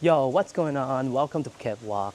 Yo, what's going on? Welcome to Phuket Walk.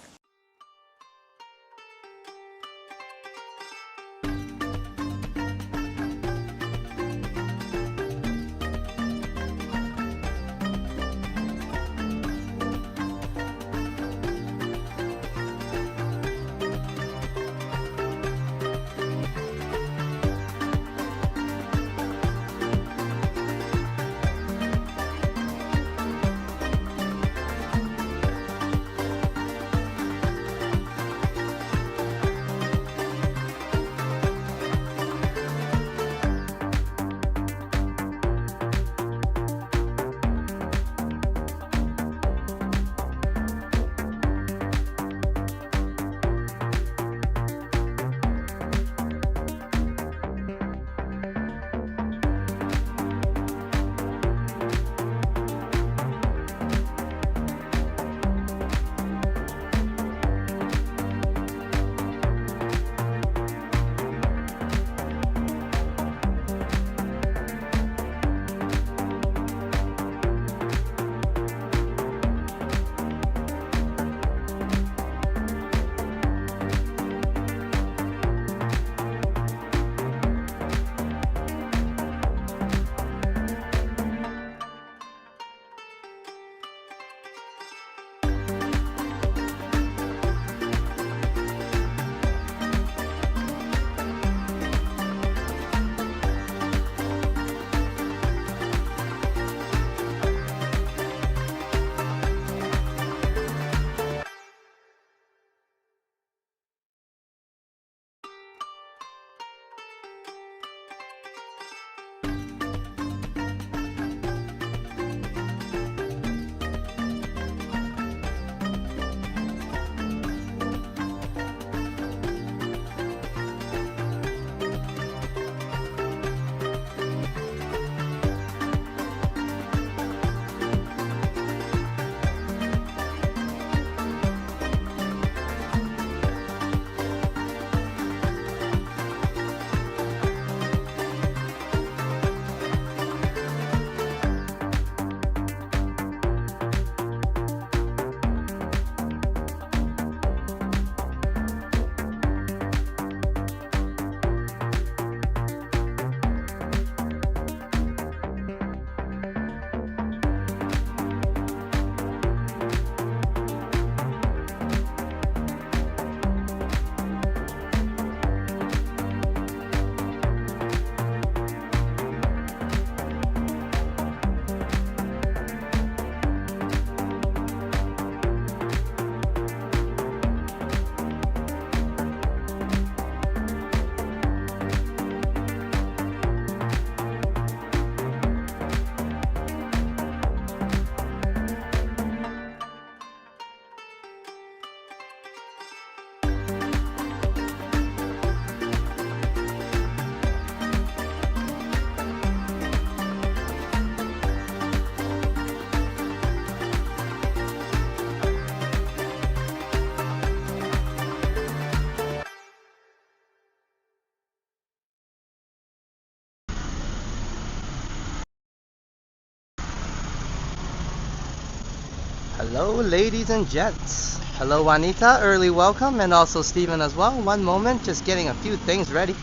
Hello, ladies and gents. Hello, Juanita. Early welcome, and also Stephen as well. One moment, just getting a few things ready,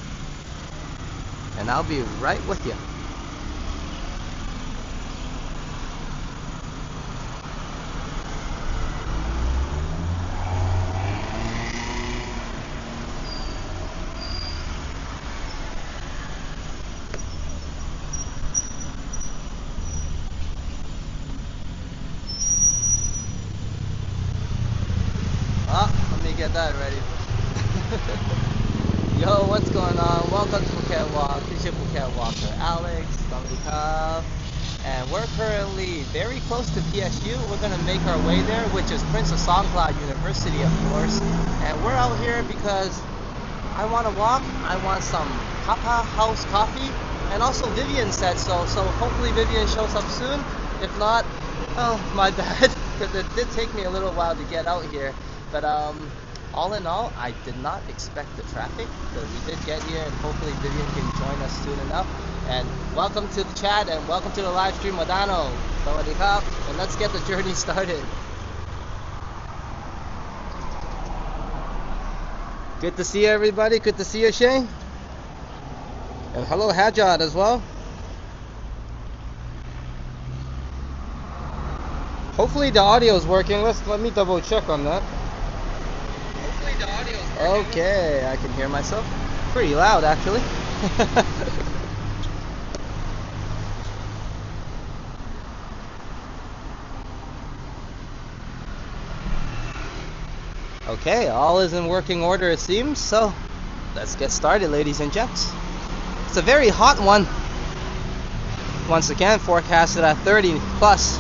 and I'll be right with you. Let me get that ready. Yo, what's going on? Welcome to Phuket Walk. This is your Phuket Walker, Alex, Kathu, and we're currently very close to PSU. We're gonna make our way there, which is Prince of Songkla University, of course. And we're out here because I want to walk. I want some PaPa house coffee, and also Vivian said so. So hopefully Vivian shows up soon. If not, oh my bad, because it did take me a little while to get out here. But all in all, I did not expect the traffic, but we did get here, and hopefully Vivian can join us soon enough. And welcome to the chat, and welcome to the live stream, Madano. Sawadee Kap, and let's get the journey started. Good to see everybody. Good to see you, Shane. And hello, Hajjad, as well. Hopefully the audio is working. Let me double check on that. Hopefully the audio is working. Okay, I can hear myself. Pretty loud, actually. Okay, all is in working order, it seems. So let's get started, ladies and gents. It's a very hot one. Once again, forecasted at 30 plus.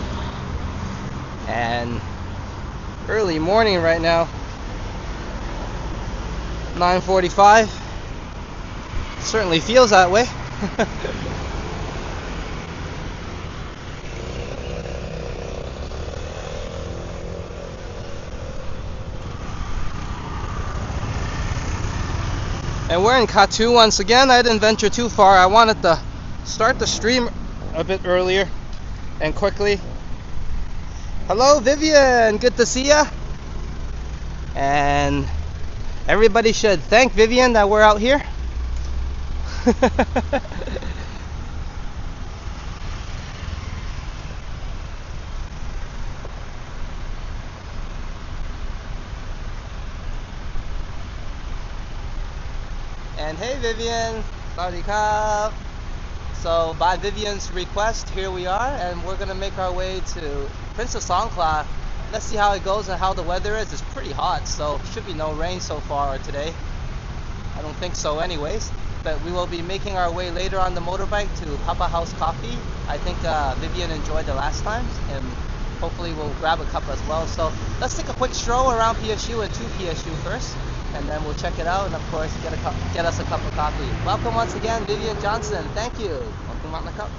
And early morning right now, 9:45. Certainly feels that way. And we're in Kathu once again. I didn't venture too far. I wanted to start the stream a bit earlier and quickly. Hello, Vivian. Good to see ya. And everybody should thank Vivian that we're out here. And hey, Vivian. Sawadee krap. So by Vivian's request, here we are, and we're gonna make our way to Princess Songkla. Let's see how it goes and how the weather is. It's pretty hot, so should be no rain so far today. I don't think so anyways. But we will be making our way later on the motorbike to PaPa's House Coffee. I think Vivian enjoyed the last time, and hopefully we'll grab a cup as well. So let's take a quick stroll around PSU and to PSU first, and then we'll check it out, and of course get us a cup of coffee. Welcome once again, Vivian Johnson. Thank you. Welcome on the cup.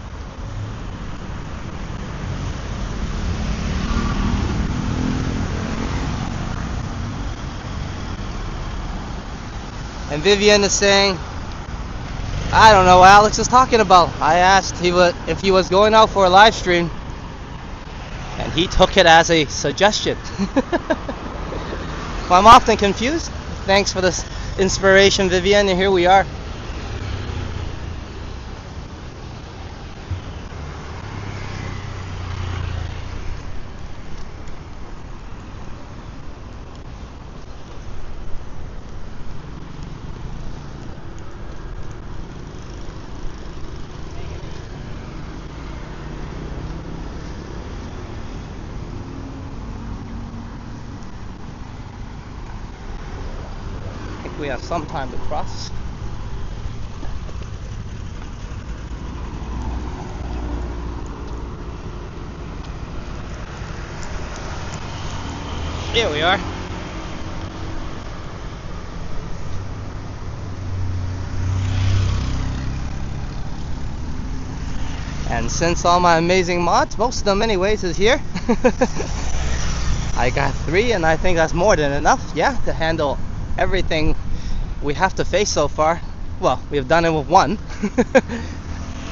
And Vivian is saying, I don't know what Alex is talking about. I asked if he was going out for a live stream, and he took it as a suggestion. Well, I'm often confused. Thanks for this inspiration, Vivian, and here we are. We have some time to cross. Here we are. And since all my amazing mods, most of them anyways, is here, I got 3, and I think that's more than enough, yeah, to handle everything we have to face so far. Well, we've done it with 1.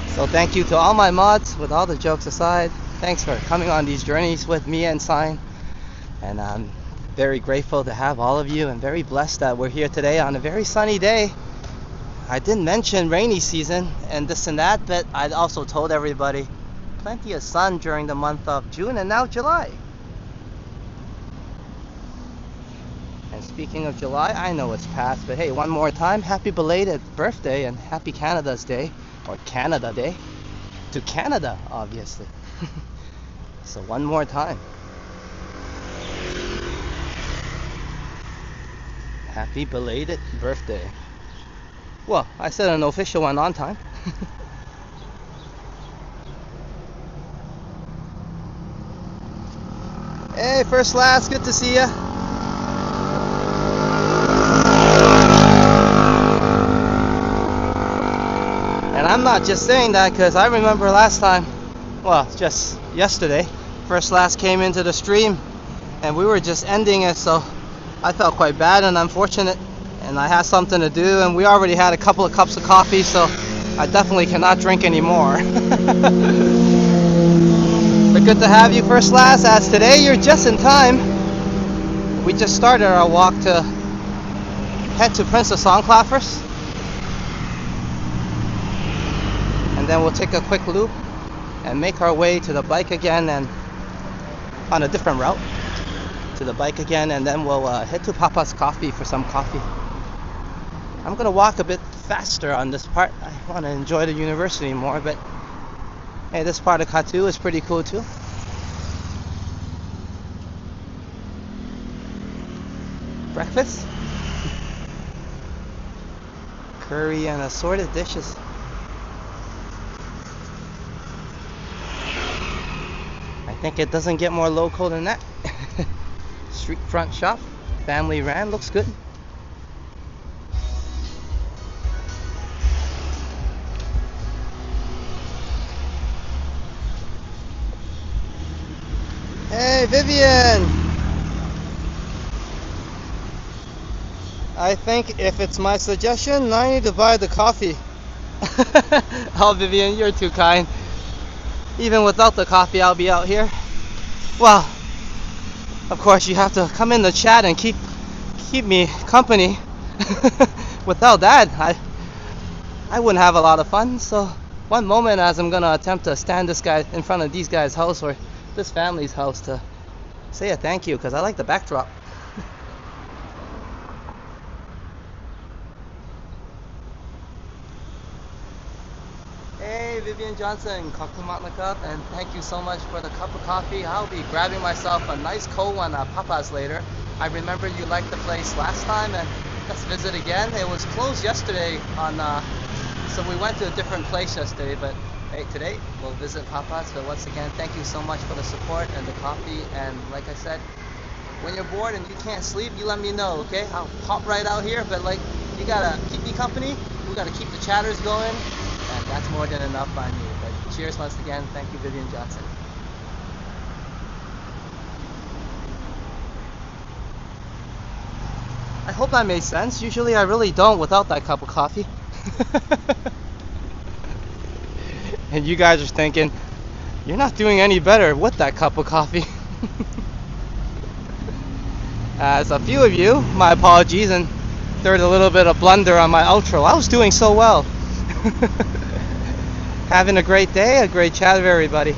So thank you to all my mods. With all the jokes aside, thanks for coming on these journeys with me and Sign. And I'm very grateful to have all of you, and very blessed that we're here today on a very sunny day. I didn't mention rainy season and this and that, but I also told everybody plenty of sun during the month of June and now July. And speaking of July, I know it's past, but hey, one more time, happy belated birthday and happy Canada's Day, or Canada Day, to Canada, obviously. So one more time. Happy belated birthday. Well, I said an official one on time. Hey, First Last, good to see ya. And I'm not just saying that because I remember last time, well, just yesterday, First Last came into the stream and we were just ending it, so I felt quite bad and unfortunate, and I had something to do, and we already had a couple of cups of coffee, so I definitely cannot drink anymore. But good to have you, First Last, as today you're just in time. We just started our walk to head to Prince of Songkla first, and then we'll take a quick loop and make our way to the bike again, and on a different route to the bike again, and then we'll head to PaPa's Coffee for some coffee. I'm gonna walk a bit faster on this part. I want to enjoy the university more, but hey, this part of Kathu is pretty cool too. Breakfast? Curry and assorted dishes. I think it doesn't get more local than that. Street front shop, family ran, looks good. Hey Vivian! I think if it's my suggestion, I need to buy the coffee. Oh Vivian, you're too kind. Even without the coffee, I'll be out here. Well, of course you have to come in the chat and keep me company. Without that, I wouldn't have a lot of fun. So one moment as I'm gonna attempt to stand this guy in front of these guys' house or this family's house to say a thank you, because I like the backdrop. Hey Vivian Johnson, Kathu, and thank you so much for the cup of coffee. I'll be grabbing myself a nice cold one at PaPa's later. I remember you liked the place last time, and let's visit again. It was closed yesterday so we went to a different place yesterday, but hey, today we'll visit PaPa's. But once again, thank you so much for the support and the coffee. And like I said, when you're bored and you can't sleep, you let me know, okay? I'll pop right out here, but like, you gotta keep me company. We gotta keep the chatters going, and that's more than enough on you. But cheers once again. Thank you, Vivian Johnson. I hope that made sense. Usually I really don't without that cup of coffee. And you guys are thinking, you're not doing any better with that cup of coffee. As a few of you, my apologies, and there's a little bit of blunder on my outro. I was doing so well. Having a great day, a great chat with everybody.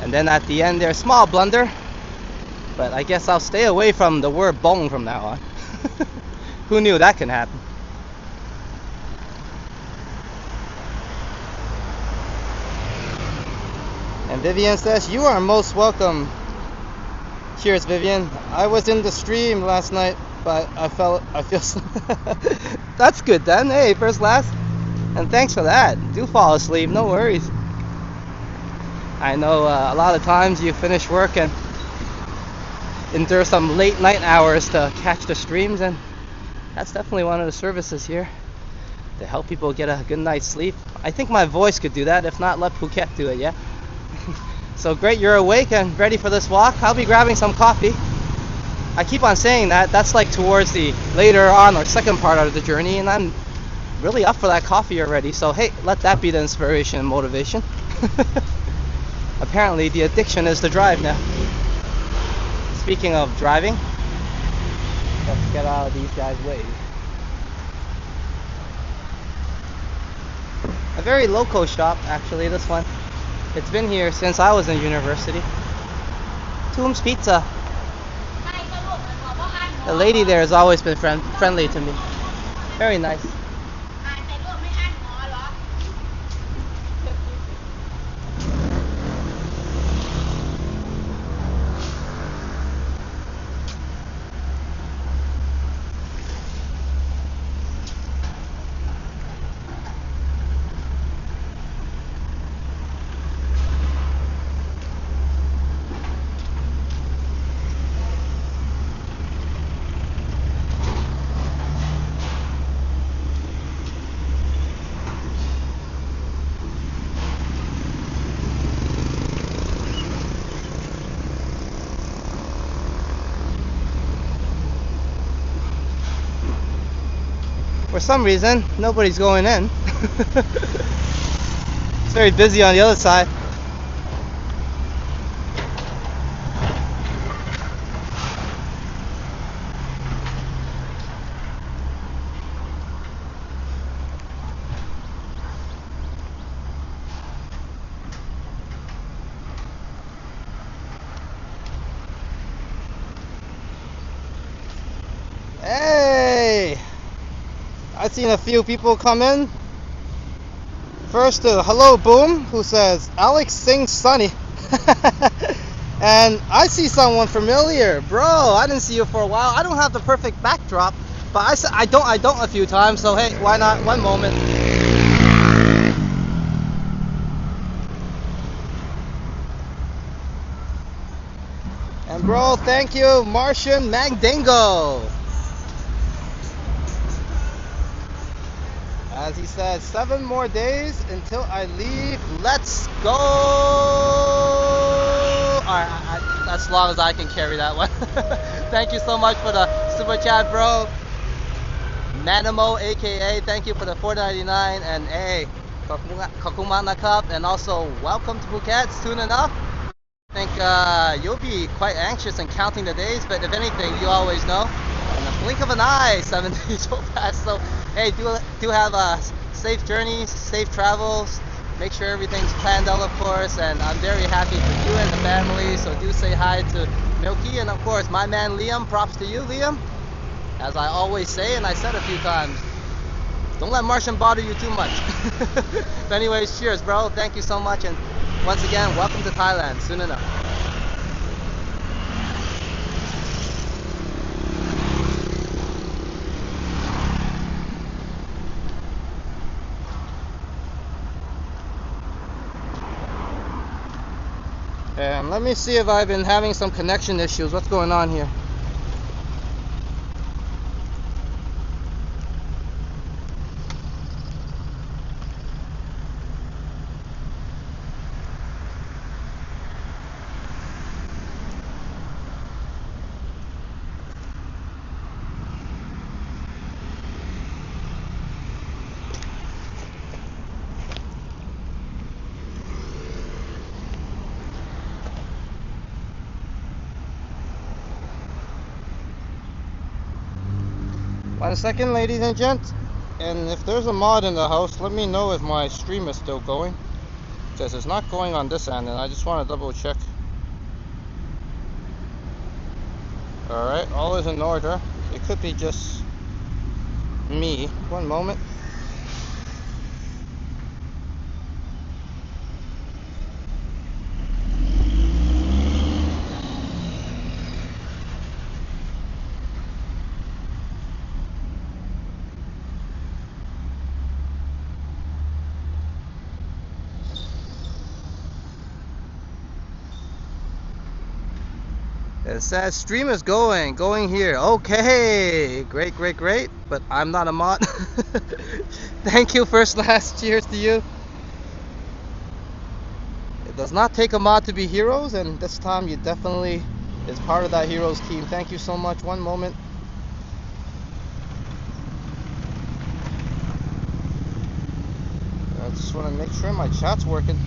And then at the end there, small blunder, but I guess I'll stay away from the word bong from now on. Who knew that can happen? And Vivian says, you are most welcome. Cheers, Vivian. I was in the stream last night, but I feel that's good then. Hey, first last, and thanks for that. Do fall asleep, no worries. I know a lot of times you finish work and endure some late night hours to catch the streams, and that's definitely one of the services here to help people get a good night's sleep. I think my voice could do that. If not, let Phuket do it, yeah? So great, you're awake and ready for this walk. I'll be grabbing some coffee. I keep on saying that. That's like towards the later on or second part of the journey, and I'm really up for that coffee already. So hey, let that be the inspiration and motivation. Apparently the addiction is the drive now. Speaking of driving, let's get out of these guys' way. A very local shop, actually, this one. It's been here since I was in university. Tomb's Pizza. The lady there has always been friendly to me. Very nice. For some reason, nobody's going in. It's very busy on the other side. I've seen a few people come in. First to Hello Boom, who says Alex sings Sunny. And I see someone familiar. Bro, I didn't see you for a while. I don't have the perfect backdrop, but I don't a few times, so hey, why not? One moment. And bro, thank you, Martian Mandingo. As he said, 7 more days until I leave. Let's go! Alright, as long as I can carry that one. Thank you so much for the super chat, bro. Manimal, aka, thank you for the $4.99. And hey, kakumana cup. And also, welcome to Phuket soon enough. I think you'll be quite anxious and counting the days, but if anything, you always know. In the blink of an eye, 7 days will pass. So, hey, do have safe journeys, safe travels. Make sure everything's planned out, of course. And I'm very happy for you and the family. So do say hi to Milky, and of course, my man Liam. Props to you, Liam. As I always say, and I said a few times, don't let Martian bother you too much. But anyways, cheers, bro. Thank you so much, and once again, welcome to Thailand. Soon enough. And let me see if I've been having some connection issues. What's going on here? One second, ladies and gents. And if there's a mod in the house, let me know if my stream is still going, because it's not going on this end, and I just want to double check. Alright, all is in order. It could be just me. One moment. It says stream is going here. Okay, great. But I'm not a mod. Thank you, first last. Cheers to you. It does not take a mod to be heroes, and this time you definitely is part of that heroes team. Thank you so much. One moment. I just want to make sure my chat's working.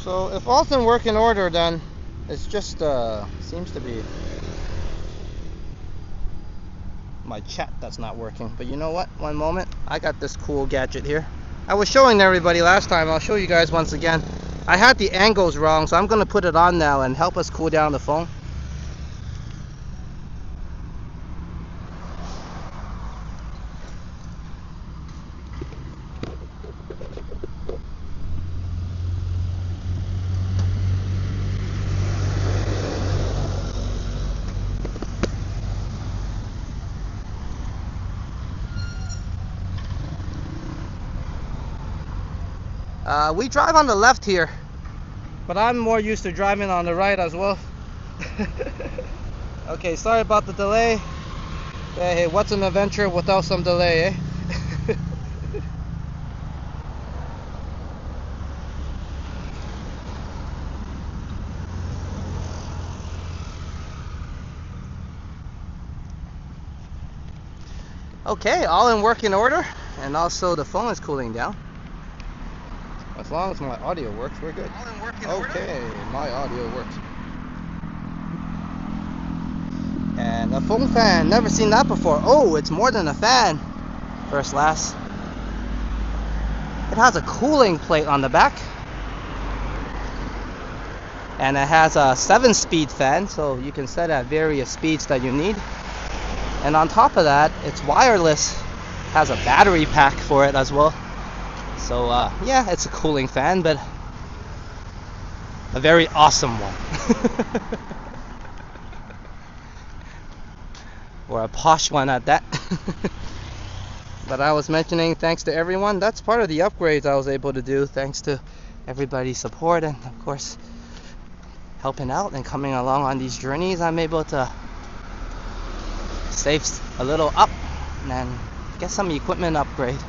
So if all's in working order, then it's just seems to be my chat that's not working. But you know what? One moment. I got this cool gadget here. I was showing everybody last time. I'll show you guys once again. I had the angles wrong, so I'm gonna put it on now and help us cool down the phone. We drive on the left here, but I'm more used to driving on the right as well. Okay, sorry about the delay. Hey, what's an adventure without some delay, eh? Okay, all in working order, and also the phone is cooling down. As long as my audio works, we're good. Okay, my audio works. And a phone fan, never seen that before. Oh, it's more than a fan. First, last. It has a cooling plate on the back, and it has a 7-speed fan, so you can set at various speeds that you need. And on top of that, it's wireless. Has a battery pack for it as well. So yeah, it's a cooling fan, but a very awesome one. Or a posh one at that. But I was mentioning, thanks to everyone, that's part of the upgrades I was able to do, thanks to everybody's support and of course helping out and coming along on these journeys. I'm able to save a little up and get some equipment upgrade.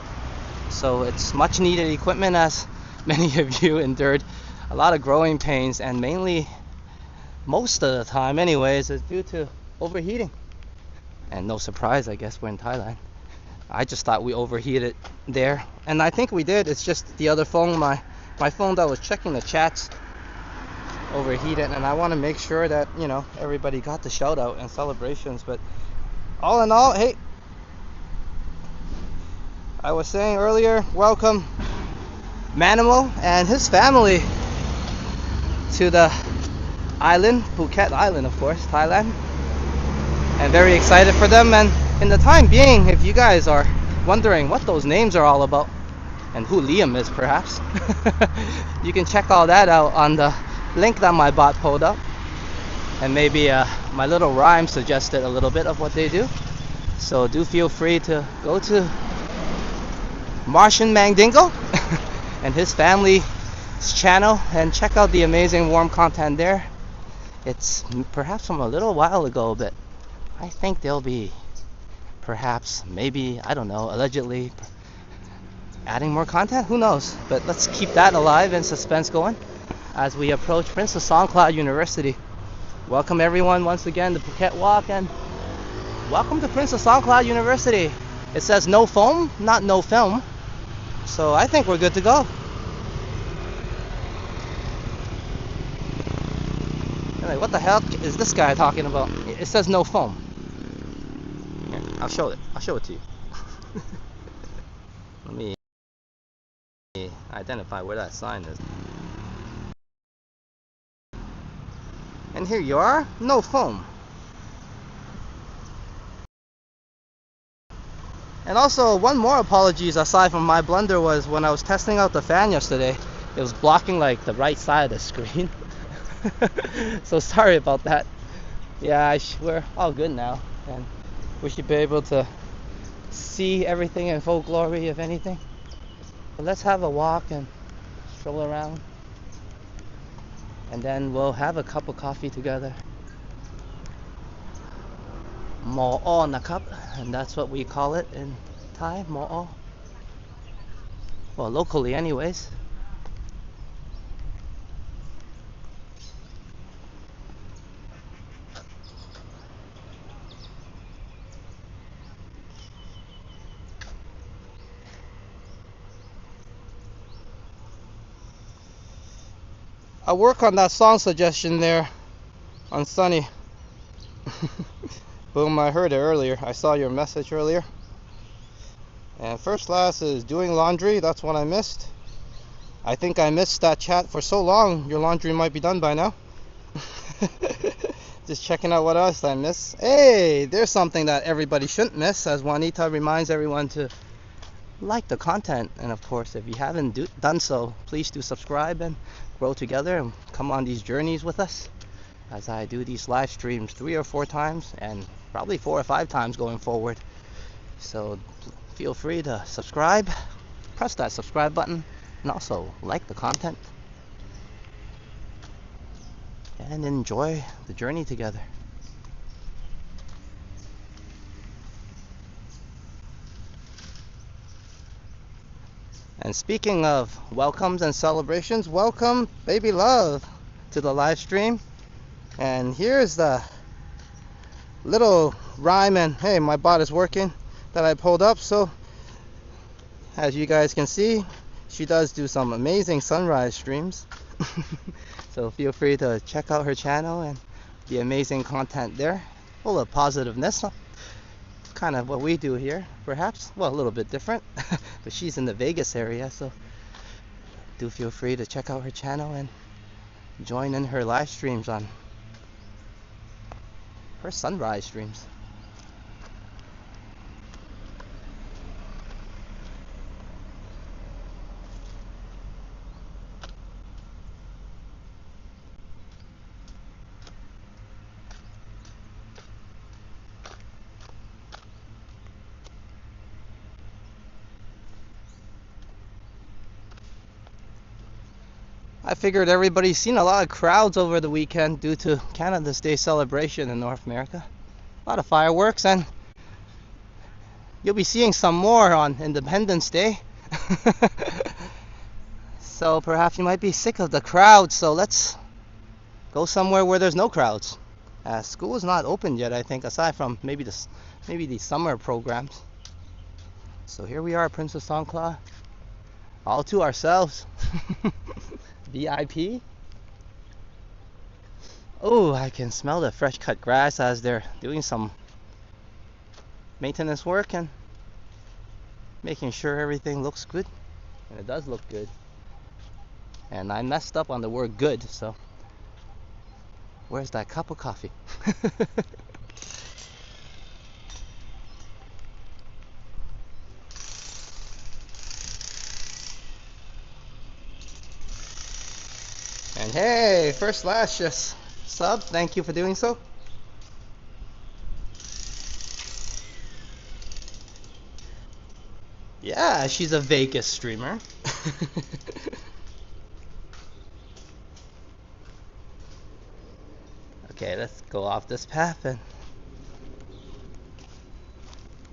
So it's much needed equipment, as many of you endured a lot of growing pains, and mainly, most of the time anyways, is due to overheating. And no surprise, I guess we're in Thailand. I just thought we overheated there, and I think we did. It's just the other phone, my phone that was checking the chats, overheated, and I want to make sure that, you know, everybody got the shout out and celebrations. But all in all, hey, I was saying earlier, welcome Manimal and his family to the island, Phuket Island, of course, Thailand. And very excited for them. And in the time being, if you guys are wondering what those names are all about and who Liam is perhaps, you can check all that out on the link that my bot pulled up. And maybe my little rhyme suggested a little bit of what they do. So do feel free to go to Martian Mandingo and his family's channel and check out the amazing warm content there. It's perhaps from a little while ago, but I think they'll be perhaps, maybe, I don't know, allegedly adding more content. Who knows? But let's keep that alive and suspense going as we approach Princess Songkla University. Welcome everyone once again to Phuket Walk, and welcome to Princess Songkla University. It says no foam, not no film. So I think we're good to go. Anyway, what the hell is this guy talking about? It says no foam. Here, I'll show it to you. Let me identify where that sign is. And here you are, no foam. And also, one more apologies aside from my blunder was when I was testing out the fan yesterday, it was blocking like the right side of the screen. So sorry about that. Yeah, we're all good now, and we should be able to see everything in full glory, if anything. But let's have a walk and stroll around, and then we'll have a cup of coffee together. Mo'o nakap, and that's what we call it in Thai, mo'o. Well, locally anyways. I work on that song suggestion there on Sunny. Boom, I heard it earlier. I saw your message earlier. And first class is doing laundry. That's what I missed. I think I missed that chat for so long. Your laundry might be done by now. Just checking out what else I miss. Hey, there's something that everybody shouldn't miss, as Juanita reminds everyone to like the content. And of course, if you haven't done so, please do subscribe and grow together and come on these journeys with us as I do these live streams 3 or 4 times, and probably 4 or 5 times going forward. So feel free to subscribe, press that subscribe button, and also like the content, and enjoy the journey together. And speaking of welcomes and celebrations, welcome baby love to the live stream. And here's the little rhyme, and hey, my bot is working, that I pulled up. So as you guys can see, she does do some amazing sunrise streams. So feel free to check out her channel and the amazing content there, full of positiveness. Kind of what we do here, perhaps. Well, a little bit different. But she's in the Vegas area, so do feel free to check out her channel and join in her live streams on her sunrise streams. I figured everybody's seen a lot of crowds over the weekend due to Canada's Day celebration in North America. A lot of fireworks, and you'll be seeing some more on Independence Day. So perhaps you might be sick of the crowds, so let's go somewhere where there's no crowds. School is not open yet, I think, aside from maybe the summer programs. So here we are, Princess Songkla, all to ourselves. VIP. Oh, I can smell the fresh cut grass as they're doing some maintenance work and making sure everything looks good. And it does look good. And I messed up on the word good, so where's that cup of coffee? And hey, First Slash just sub, thank you for doing so. Yeah, she's a Vegas streamer. Okay, let's go off this path and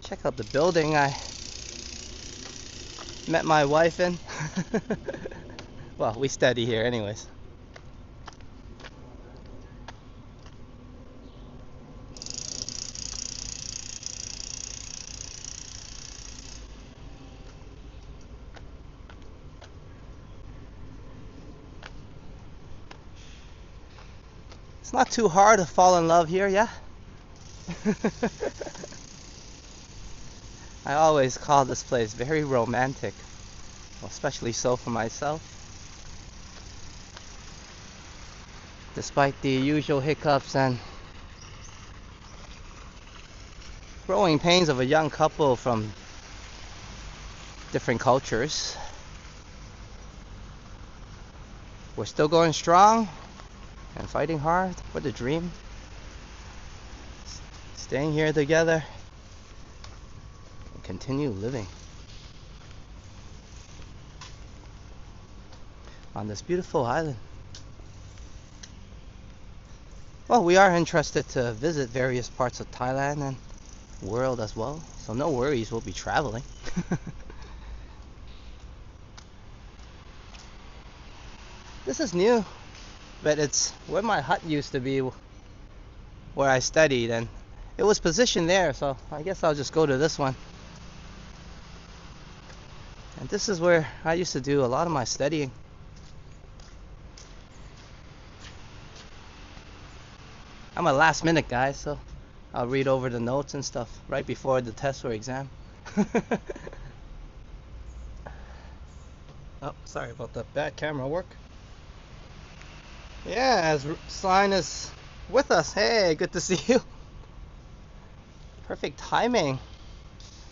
check out the building I met my wife in. Well, we study here anyways. It's not too hard to fall in love here, yeah? I always call this place very romantic, especially so for myself. Despite the usual hiccups and growing pains of a young couple from different cultures, we're still going strong and fighting hard for the dream. Staying here together and continue living on this beautiful island. Well, we are interested to visit various parts of Thailand and world as well, so no worries, we'll be traveling. This is new, but it's where my hut used to be, where I studied, and it was positioned there, so I guess I'll just go to this one. And this is where I used to do a lot of my studying. I'm a last minute guy, so I'll read over the notes and stuff right before the test or exam. Oh, sorry about the bad camera work. Yeah, as Slime is with us. Hey, good to see you. Perfect timing.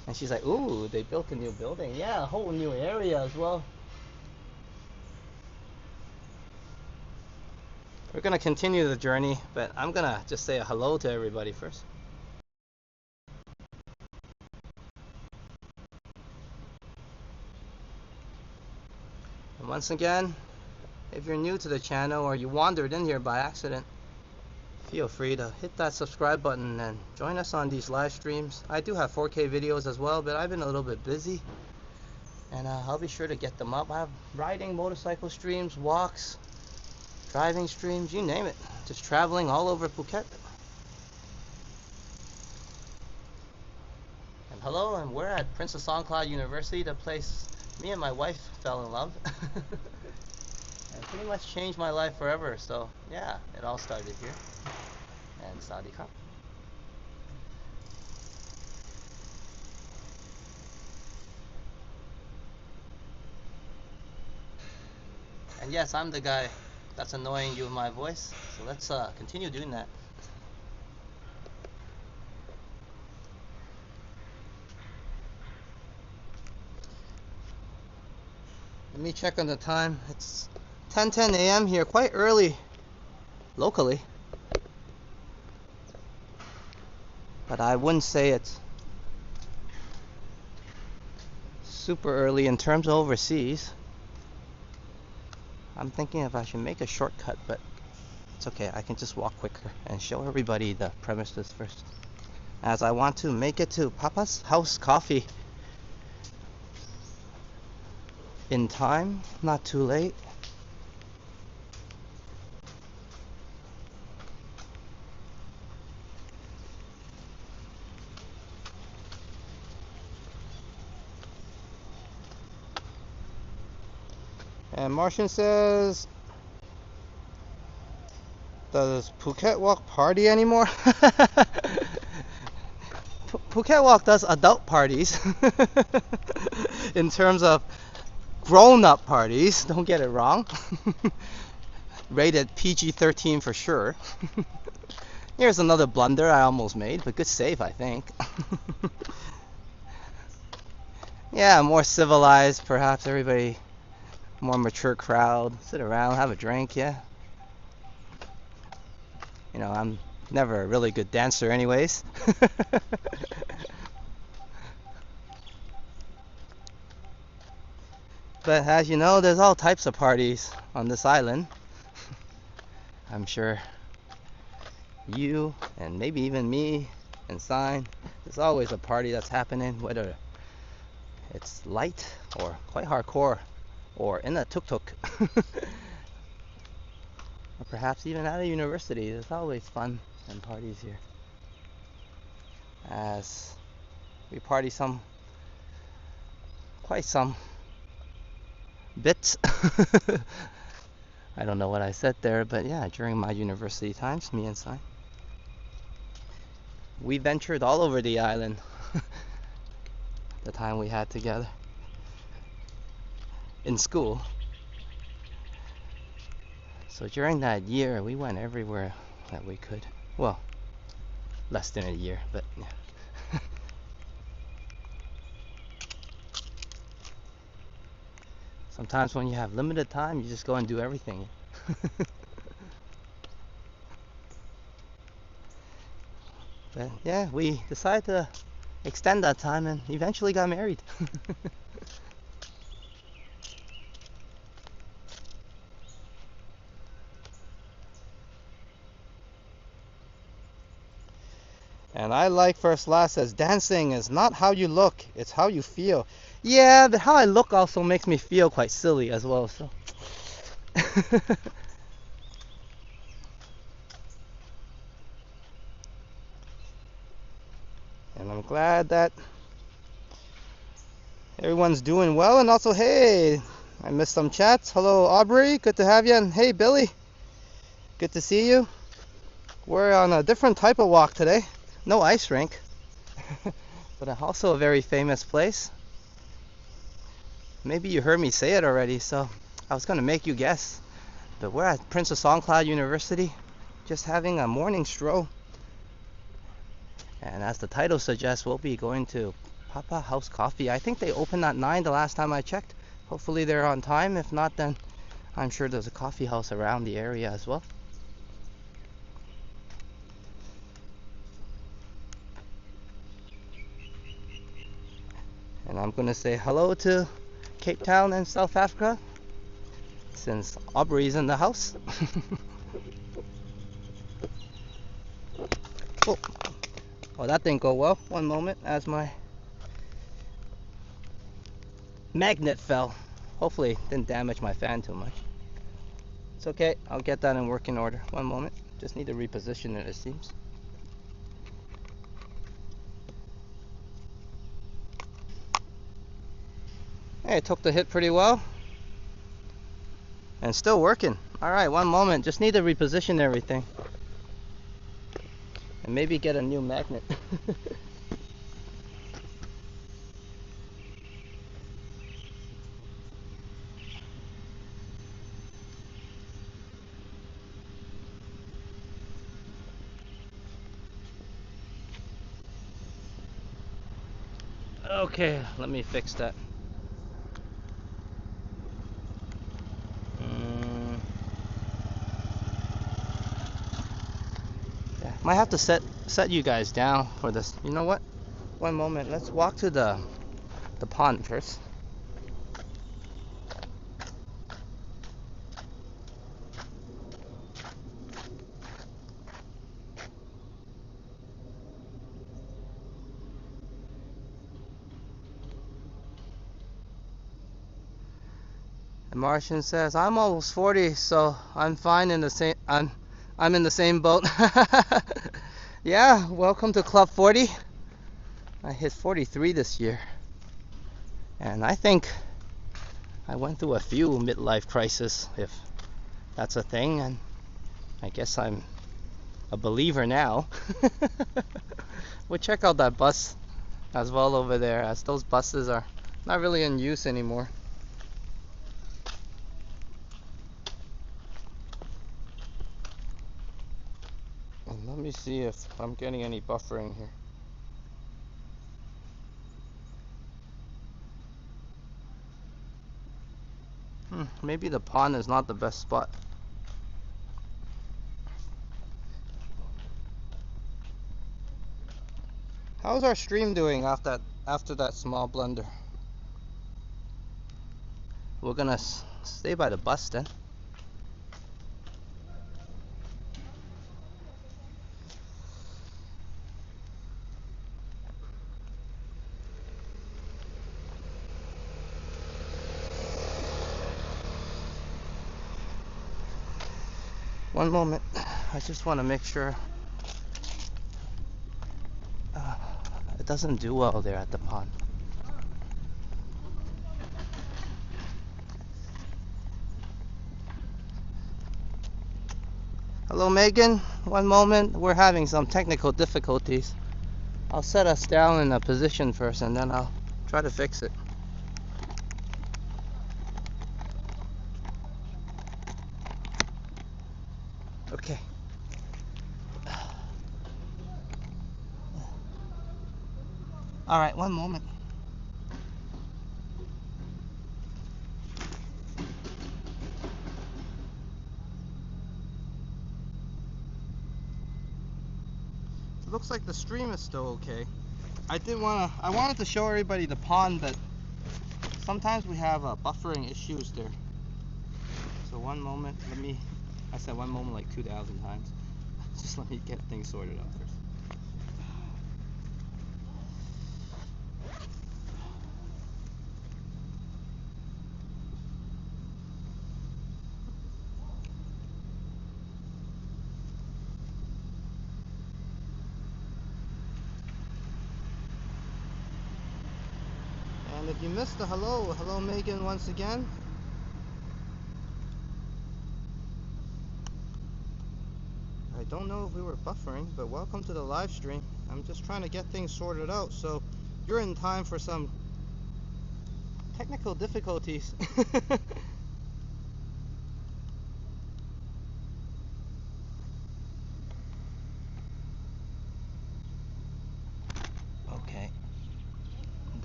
And she's like, ooh, they built a new building. Yeah, a whole new area as well. We're gonna continue the journey, but I'm gonna just say a hello to everybody first. And once again, if you're new to the channel or you wandered in here by accident, feel free to hit that subscribe button and join us on these live streams. I do have 4K videos as well, but I've been a little bit busy, and I'll be sure to get them up. I have riding, motorcycle streams, walks, driving streams, you name it. Just traveling all over Phuket. And hello, and we're at Princess Songkla University, the place me and my wife fell in love. And pretty much changed my life forever. So yeah, it all started here. And Saudi Cup. And yes, I'm the guy that's annoying you with my voice. So let's continue doing that. Let me check on the time. It's 10:10 a.m. here, quite early locally. But I wouldn't say it's super early in terms of overseas. I'm thinking if I should make a shortcut, but it's okay. I can just walk quicker and show everybody the premises first, as I want to make it to PaPa's house coffee in time, not too late. And Martian says, does Phuket Walk party anymore? Phuket Walk does adult parties in terms of grown-up parties, don't get it wrong. Rated PG-13 for sure. Here's another blunder I almost made, but good save, I think. Yeah, more civilized, perhaps. Everybody, more mature crowd. Sit around, have a drink, yeah. You know, I'm never a really good dancer anyways. But as you know, there's all types of parties on this island. I'm sure you and maybe even me and Sign, there's always a party that's happening, whether it's light or quite hardcore or in a tuk-tuk. Or perhaps even at a university. There's always fun and parties here, as we party quite some bits. I don't know what I said there, but yeah, during my university times, me and Sai, we ventured all over the island. The time we had together in school. So during that year, we went everywhere that we could. Well, less than a year, but yeah. Sometimes when you have limited time, you just go and do everything. But yeah, we decided to extend that time and eventually got married. And I like First Last says, dancing is not how you look, it's how you feel. Yeah, but how I look also makes me feel quite silly as well, so. And I'm glad that everyone's doing well. And also, hey, I missed some chats. Hello, Aubrey, good to have you. And hey, Billy, good to see you. We're on a different type of walk today. No ice rink, but also a very famous place. Maybe you heard me say it already, so I was going to make you guess. But we're at Prince of Songkla University, just having a morning stroll. And as the title suggests, we'll be going to PaPa's House Coffee. I think they opened at 9 the last time I checked. Hopefully they're on time. If not, then I'm sure there's a coffee house around the area as well. And I'm going to say hello to Cape Town and South Africa, since Aubrey's in the house. Oh, that didn't go well. One moment, as my magnet fell. Hopefully it didn't damage my fan too much. It's okay, I'll get that in working order. One moment, just need to reposition it seems. Hey, it took the hit pretty well. And still working. Alright, one moment, just need to reposition everything. And maybe get a new magnet. Okay, let me fix that. Yeah, might have to set you guys down for this. You know what? One moment. Let's walk to the pond first. And Martian says, "I'm almost 40, so I'm fine in the same. I'm in the same boat." Yeah, welcome to Club 40. I hit 43 this year, and I think I went through a few midlife crises, if that's a thing, and I guess I'm a believer now. We'll check out that bus as well over there, as those buses are not really in use anymore. And let me see if I'm getting any buffering here. Maybe the pond is not the best spot. How's our stream doing after that small blunder? We're gonna stay by the bus then. One moment, I just want to make sure it doesn't do well there at the pond. Hello Megan, one moment, we're having some technical difficulties. I'll set us down in a position first and then I'll try to fix it. Okay. Alright, one moment. It looks like the stream is still okay. I wanted to show everybody the pond, but sometimes we have buffering issues there. So one moment, I said one moment like 2,000 times. Just let me get things sorted out first. And if you missed the hello Megan once again. I don't know if we were buffering, but welcome to the live stream. I'm just trying to get things sorted out, so you're in time for some technical difficulties. Okay,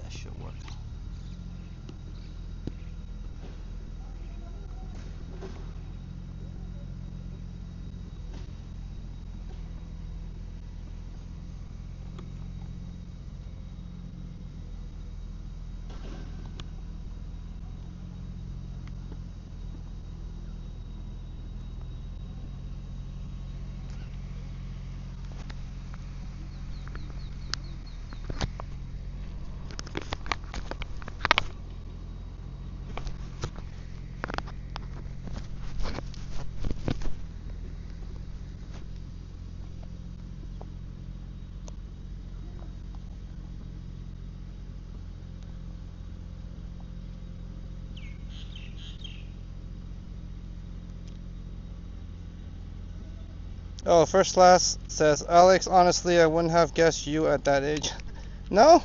that should work. Oh, First Class says, Alex, honestly, I wouldn't have guessed you at that age. No?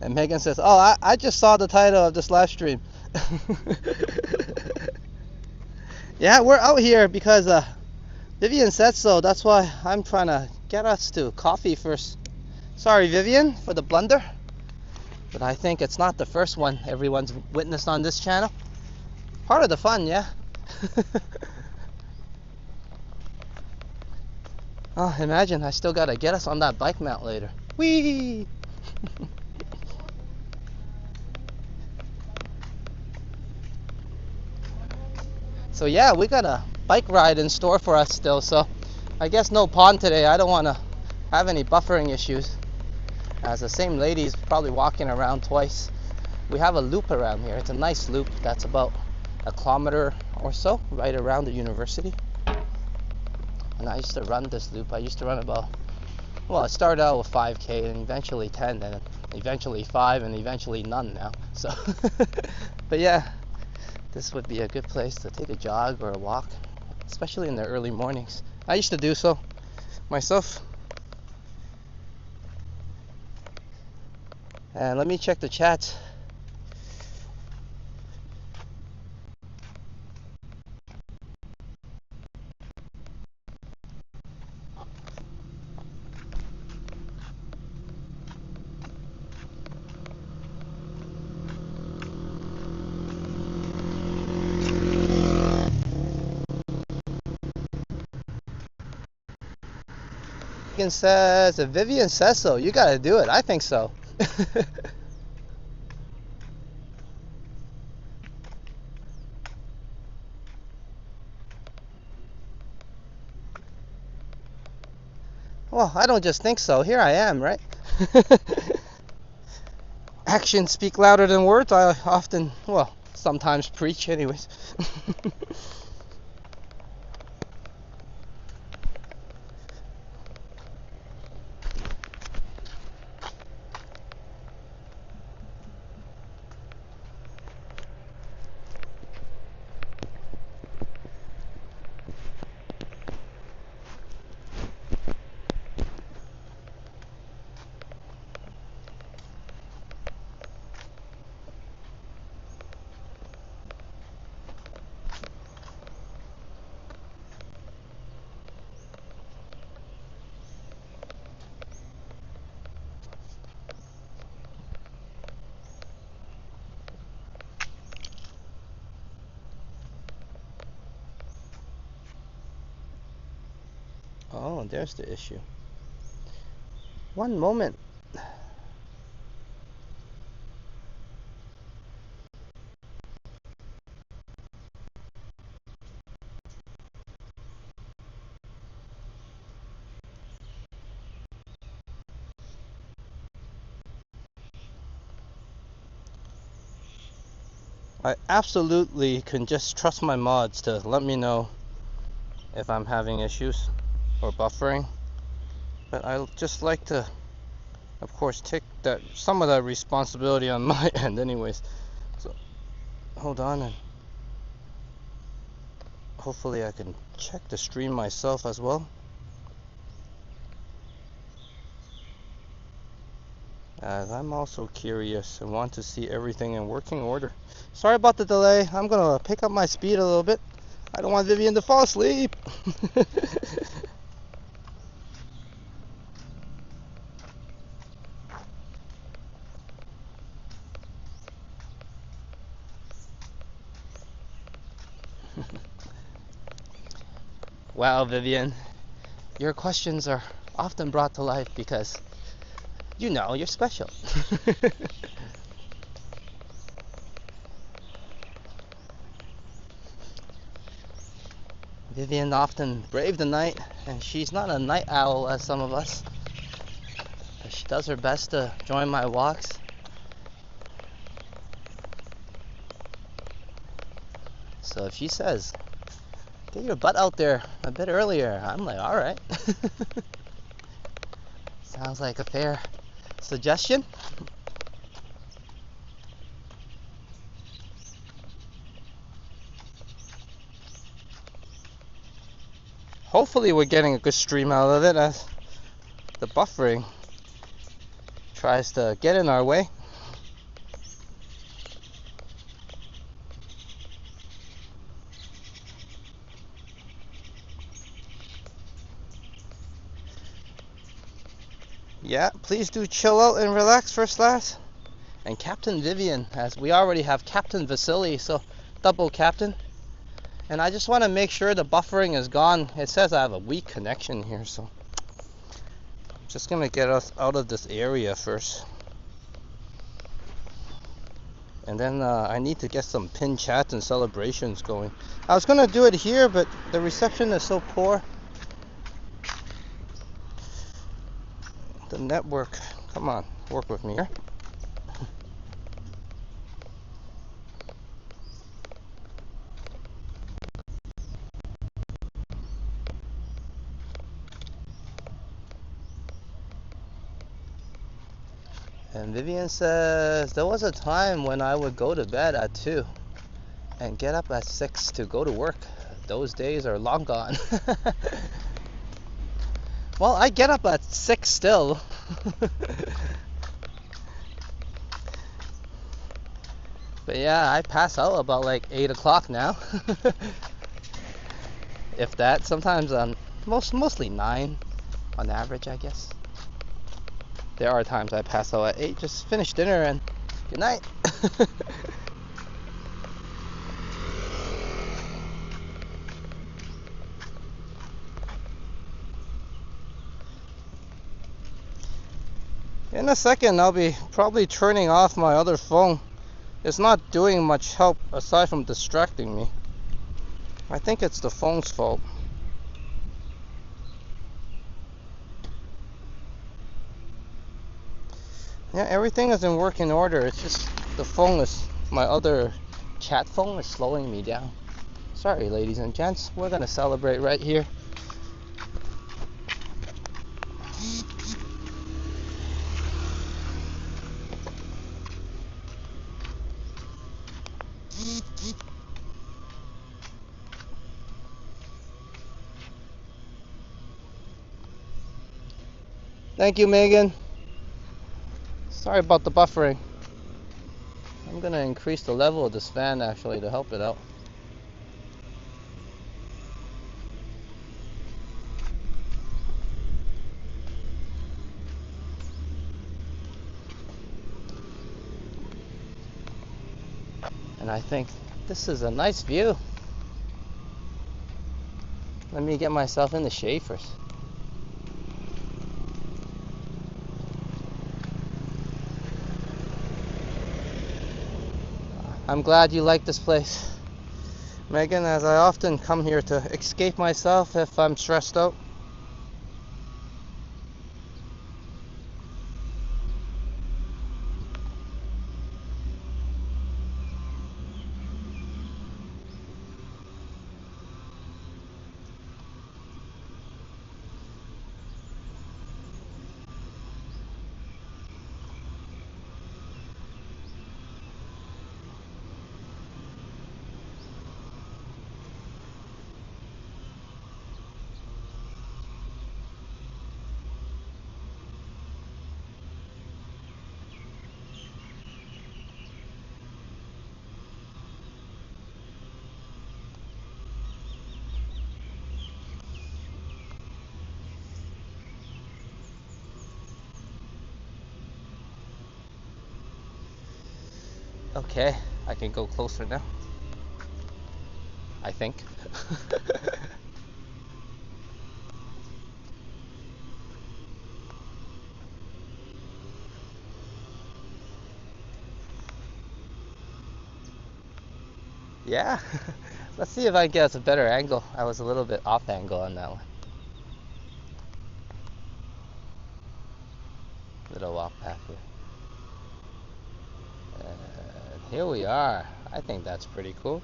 And Megan says, oh, I just saw the title of this live stream. Yeah, we're out here because Vivian said so. That's why I'm trying to get us to coffee first. Sorry, Vivian, for the blunder. But I think it's not the first one everyone's witnessed on this channel. Part of the fun, yeah. Oh, imagine I still gotta get us on that bike mount later. Whee! So yeah, we got a bike ride in store for us still, so I guess no pond today. I don't want to have any buffering issues, as the same lady's probably walking around twice. We have a loop around here. It's a nice loop that's about 1 kilometer or so right around the university. And I used to run this loop. I used to run about, well, it started out with 5K and eventually 10 and eventually 5 and eventually none now. So but yeah, this would be a good place to take a jog or a walk, especially in the early mornings. I used to do so myself. And let me check the chat. Says, if Vivian says so, you gotta do it. I think so. Well, I don't just think so. Here I am, right? Actions speak louder than words. I often, well, sometimes preach anyways. Oh, there's the issue. One moment. I absolutely can just trust my mods to let me know if I'm having issues or buffering. But I just like to, of course, take that some of that responsibility on my end anyways. So hold on, and hopefully I can check the stream myself as well. As I'm also curious and want to see everything in working order. Sorry about the delay. I'm gonna pick up my speed a little bit. I don't want Vivian to fall asleep. Wow, Vivian, your questions are often brought to life because you know you're special. Vivian often braved the night, and she's not a night owl as some of us. But she does her best to join my walks. So if she says, get your butt out there a bit earlier, I'm like, alright. Sounds like a fair suggestion. Hopefully we're getting a good stream out of it as the buffering tries to get in our way. Yeah, please do chill out and relax, First Class. And Captain Vivian, as we already have Captain Vasily, so double captain. And I just want to make sure the buffering is gone. It says I have a weak connection here, so I'm just going to get us out of this area first. And then I need to get some pin chats and celebrations going. I was going to do it here, but the reception is so poor. The network, come on, work with me here. And Vivian says, there was a time when I would go to bed at 2 and get up at 6 to go to work. Those days are long gone. Well, I get up at 6 still. But yeah, I pass out about like 8 o'clock now. If that, sometimes mostly 9 on average, I guess. There are times I pass out at 8, just finish dinner and good night. In a second, I'll be probably turning off my other phone. It's not doing much help aside from distracting me. I think it's the phone's fault. Yeah, everything is in working order. It's just the phone is, my other chat phone is slowing me down. Sorry, ladies and gents, we're gonna celebrate right here. Thank you, Megan. Sorry about the buffering. I'm gonna increase the level of this fan actually to help it out. And I think this is a nice view. Let me get myself in the shade first. I'm glad you like this place, Megan, as I often come here to escape myself if I'm stressed out. Okay, I can go closer now. I think. Yeah. Let's see if I can get us a better angle. I was a little bit off angle on that one. Little walk path here. And here we are. I think that's pretty cool.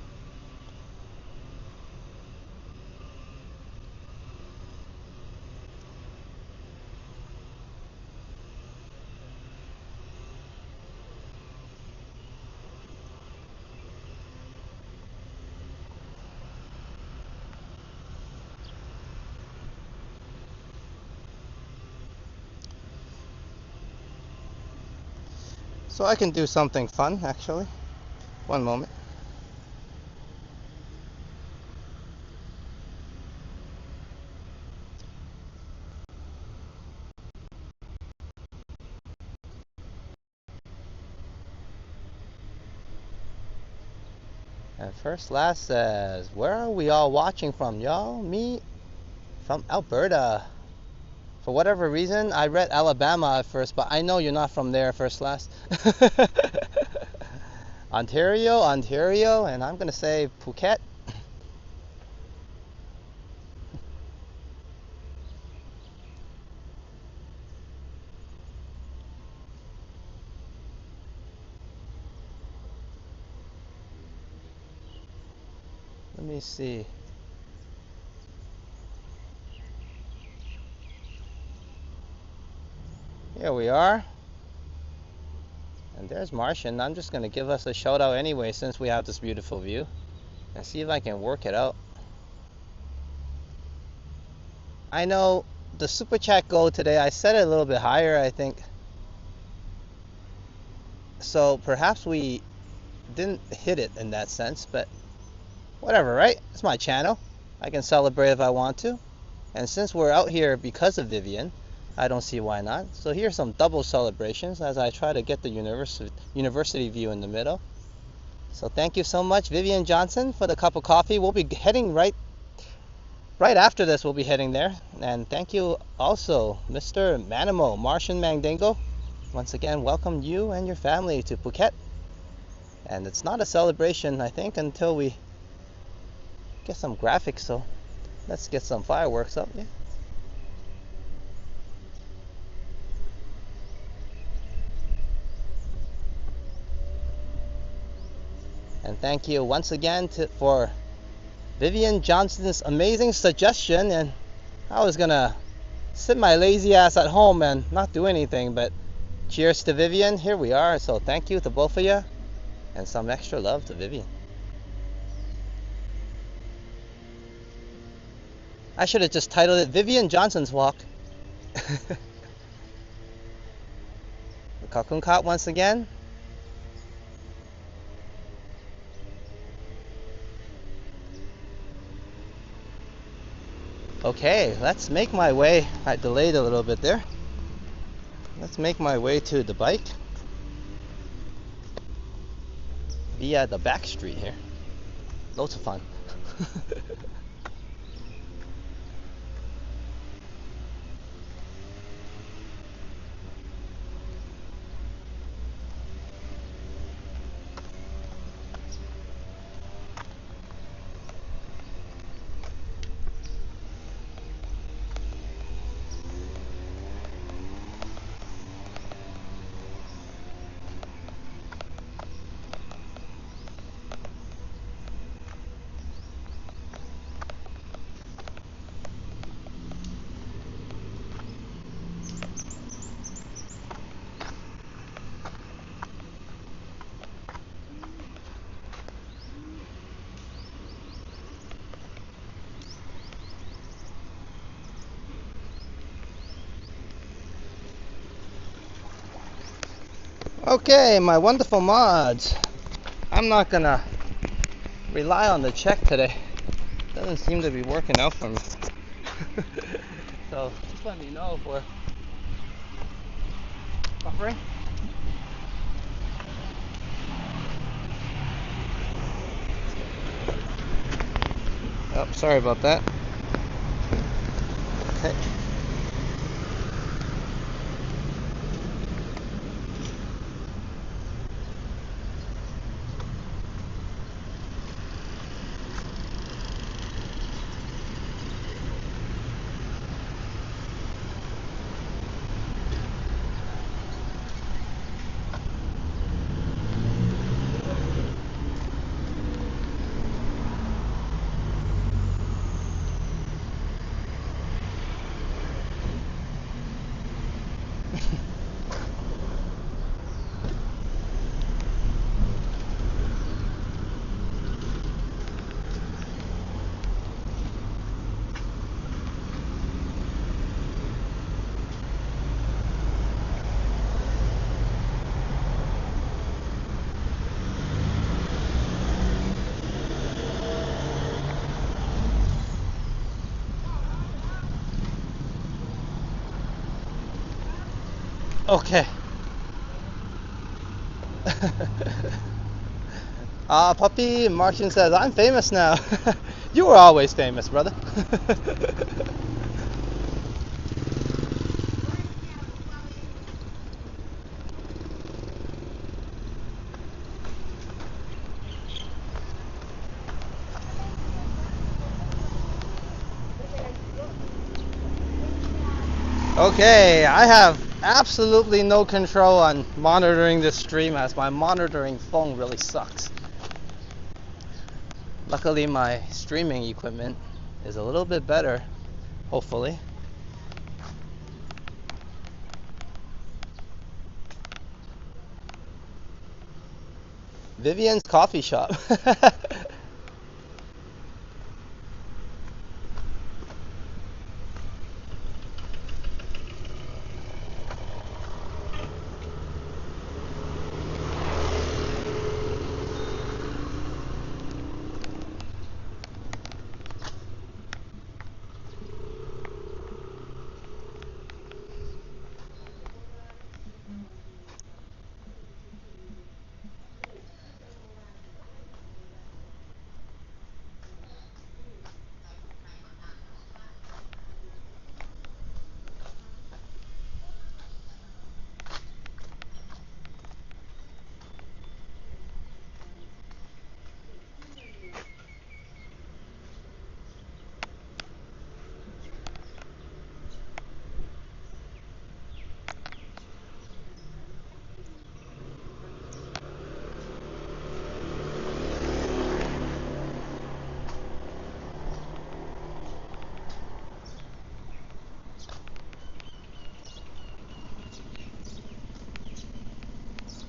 So I can do something fun actually. One moment. And First Last says, where are we all watching from, y'all? Me from Alberta. For whatever reason, I read Alabama at first, but I know you're not from there, First Last. Ontario, and I'm gonna say Phuket. Let me see. Here we are. And there's Martian. I'm just gonna give us a shout out anyway since we have this beautiful view. And see if I can work it out. I know the super chat goal today, I set it a little bit higher, I think. So perhaps we didn't hit it in that sense, but whatever, right? It's my channel. I can celebrate if I want to. And since we're out here because of Vivian, I don't see why not. So here's some double celebrations as I try to get the university view in the middle. So thank you so much, Vivian Johnson, for the cup of coffee. We'll be heading right after this. We'll be heading there. And thank you also, Mr. Manimal, Martian Mandingo. Once again, welcome you and your family to Phuket. And it's not a celebration, I think, until we get some graphics. So let's get some fireworks up. Yeah. And thank you once again for Vivian Johnson's amazing suggestion. And I was gonna sit my lazy ass at home and not do anything, but cheers to Vivian. Here we are. So thank you to both of you, and some extra love to Vivian. I should have just titled it Vivian Johnson's Walk. The cocoon caught once again. Okay, let's make my way. I delayed a little bit there. Let's make my way to the bike via the back street here. Loads of fun. Okay, my wonderful mods. I'm not gonna rely on the check today. Doesn't seem to be working out for me. So just let me know if we're buffering. Oh, sorry about that. Okay. Okay. Puppy Martian says, I'm famous now. You were always famous, brother. Okay, I have absolutely no control on monitoring this stream as my monitoring phone really sucks. Luckily, my streaming equipment is a little bit better, hopefully. Vivian's coffee shop.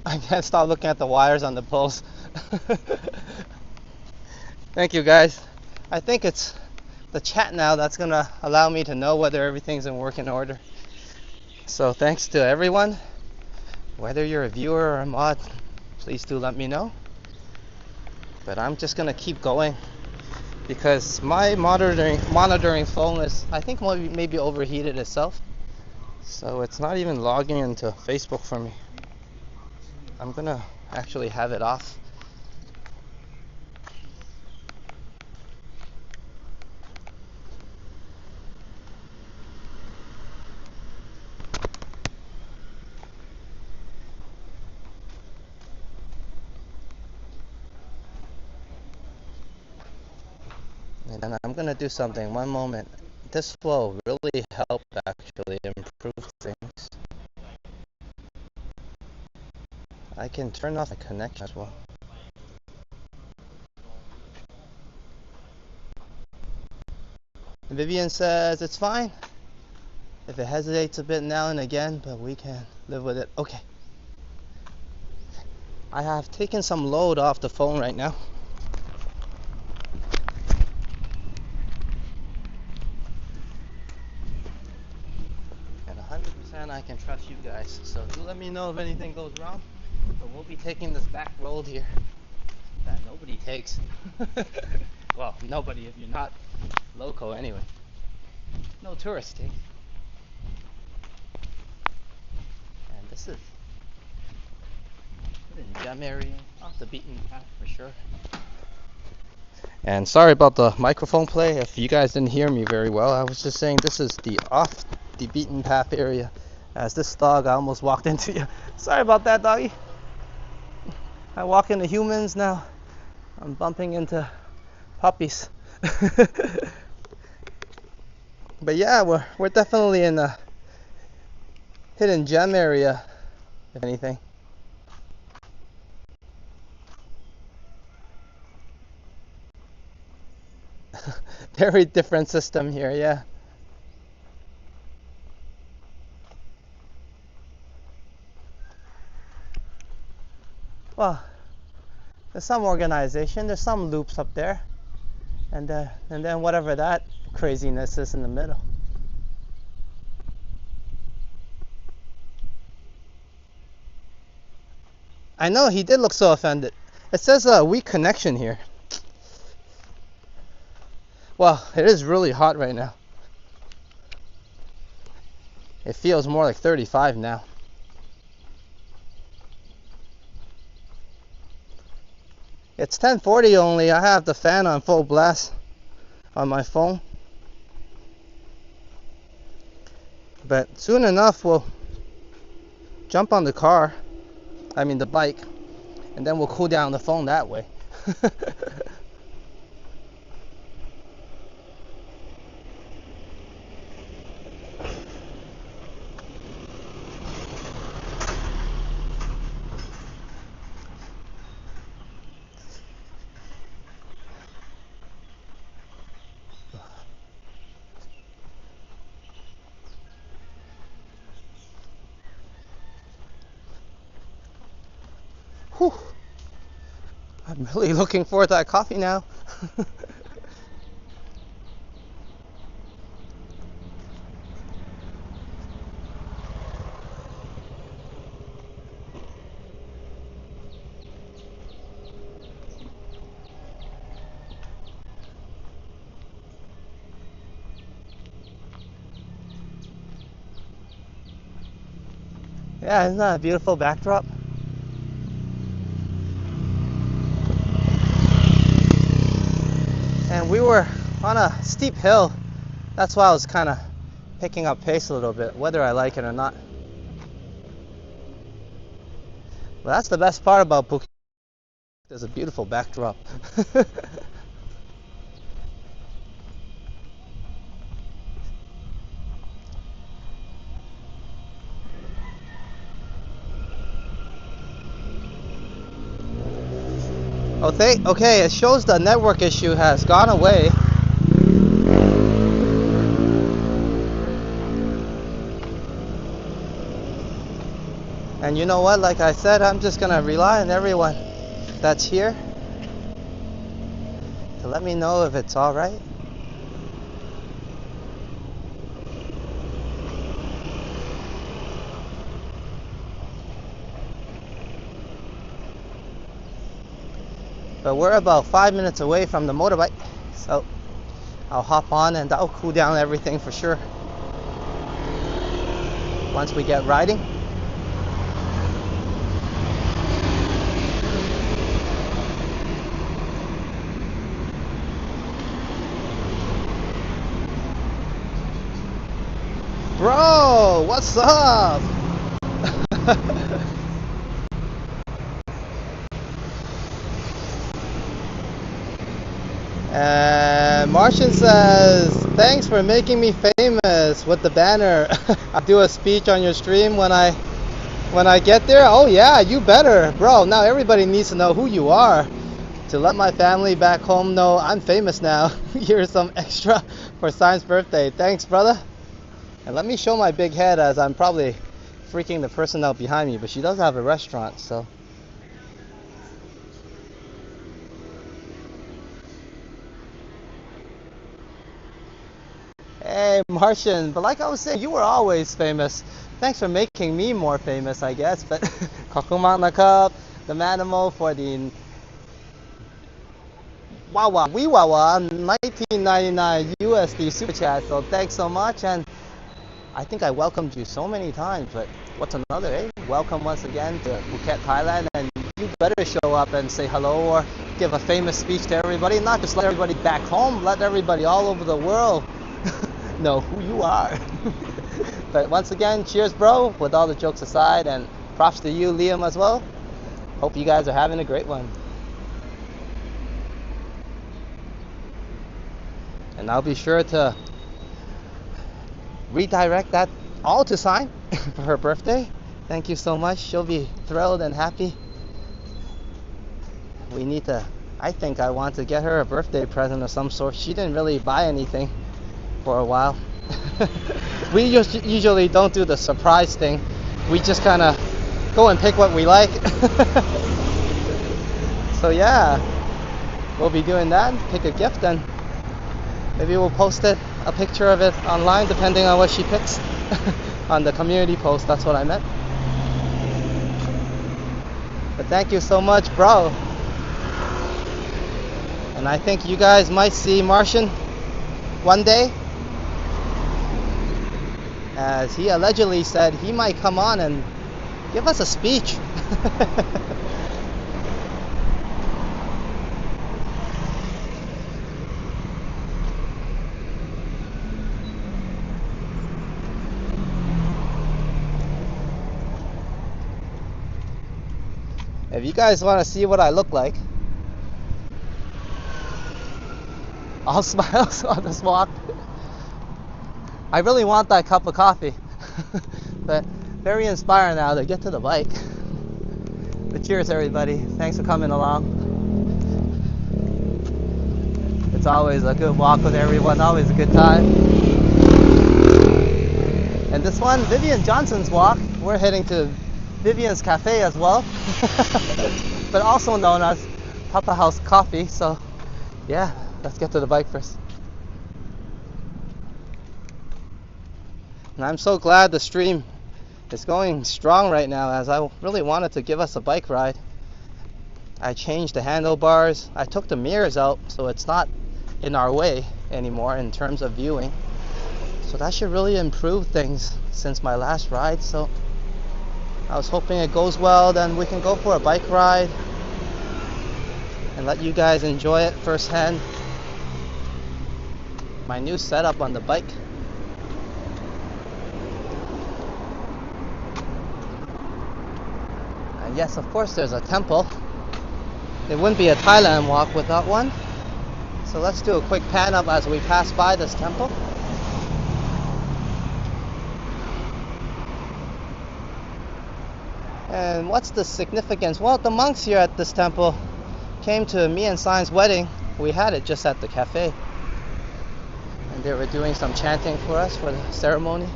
I can't stop looking at the wires on the poles. Thank you guys. I think it's the chat now that's gonna allow me to know whether everything's in working order. So thanks to everyone. Whether you're a viewer or a mod, please do let me know. But I'm just gonna keep going because my monitoring phone is, I think, maybe overheated itself. So it's not even logging into Facebook for me. I'm gonna actually have it off. And then I'm gonna do something. One moment. This will really help actually improve things. I can turn off the connection as well. Vivian says it's fine if it hesitates a bit now and again, but we can live with it. Okay. I have taken some load off the phone right now. And 100% I can trust you guys. So do let me know if anything goes wrong. But we'll be taking this back road here that nobody takes. Well, nobody if you're not local anyway. No tourists take. And this is in gem area, off the beaten path for sure. And sorry about the microphone play if you guys didn't hear me very well. I was just saying this is the off the beaten path area. As this dog, I almost walked into you. Sorry about that, doggy. I walk into humans now. I'm bumping into puppies. But yeah, we're definitely in a hidden gem area, if anything. Very different system here, yeah. Well, there's some organization, there's some loops up there, and then whatever that craziness is in the middle. I know, he did look so offended. It says a weak connection here. Well, it is really hot right now. It feels more like 35 now. It's 10:40 only. I have the fan on full blast on my phone. But soon enough we'll jump on the car, I mean the bike, and then we'll cool down the phone that way. Whew. I'm really looking forward to that coffee now. Yeah, isn't that a beautiful backdrop? And we were on a steep hill. That's why I was kind of picking up pace a little bit, whether I like it or not. But that's the best part about Phuket. There's a beautiful backdrop. Okay, it shows the network issue has gone away. And you know what, like I said, I'm just gonna rely on everyone that's here to let me know if it's alright. But we're about 5 minutes away from the motorbike, so I'll hop on and that'll cool down everything for sure once we get riding. Bro, what's up? And Martian says, thanks for making me famous with the banner. I'll do a speech on your stream when I get there. Oh yeah, you better. Bro, now everybody needs to know who you are. To let my family back home know I'm famous now. Here's some extra for Sign's birthday. Thanks, brother. And let me show my big head, as I'm probably freaking the person out behind me, but she does have a restaurant, so. Hey, Martian, but like I was saying, you were always famous. Thanks for making me more famous, I guess. But Kakumak Nakap, the Manimal for the Wawa, Wawa, 1999 USD Super Chat. So thanks so much, and I think I welcomed you so many times, but what's another, eh? Welcome once again to Phuket, Thailand, and you better show up and say hello or give a famous speech to everybody. Not just let everybody back home, let everybody all over the world know who you are. But once again, cheers, bro, with all the jokes aside, and props to you, Liam, as well. Hope you guys are having a great one. And I'll be sure to redirect that all to Sign for her birthday. Thank you so much. She'll be thrilled and happy. We need to, I think I want to get her a birthday present of some sort. She didn't really buy anything for a while. We usually don't do the surprise thing. We just kind of go and pick what we like. So yeah, we'll be doing that. Pick a gift, and maybe we'll post a picture of it online, depending on what she picks. On the community post, that's what I meant. But thank you so much, bro. And I think you guys might see Martian one day, as he allegedly said he might come on and give us a speech. If you guys want to see what I look like, all smiles on this walk. I really want that cup of coffee. But very inspiring now to get to the bike. But cheers everybody. Thanks for coming along. It's always a good walk with everyone, always a good time. And this one, Vivian Johnson's walk, we're heading to Vivian's Cafe as well. But also known as Papa House Coffee. So yeah, let's get to the bike first. And I'm so glad the stream is going strong right now, as I really wanted to give us a bike ride. I changed the handlebars. I took the mirrors out so it's not in our way anymore in terms of viewing. So that should really improve things since my last ride. So I was hoping it goes well, then we can go for a bike ride and let you guys enjoy it firsthand. My new setup on the bike. And yes, of course there's a temple. It wouldn't be a Thailand walk without one. So let's do a quick pan up as we pass by this temple. And what's the significance? Well, the monks here at this temple came to me and Sign's wedding. We had it just at the cafe. And they were doing some chanting for us for the ceremony.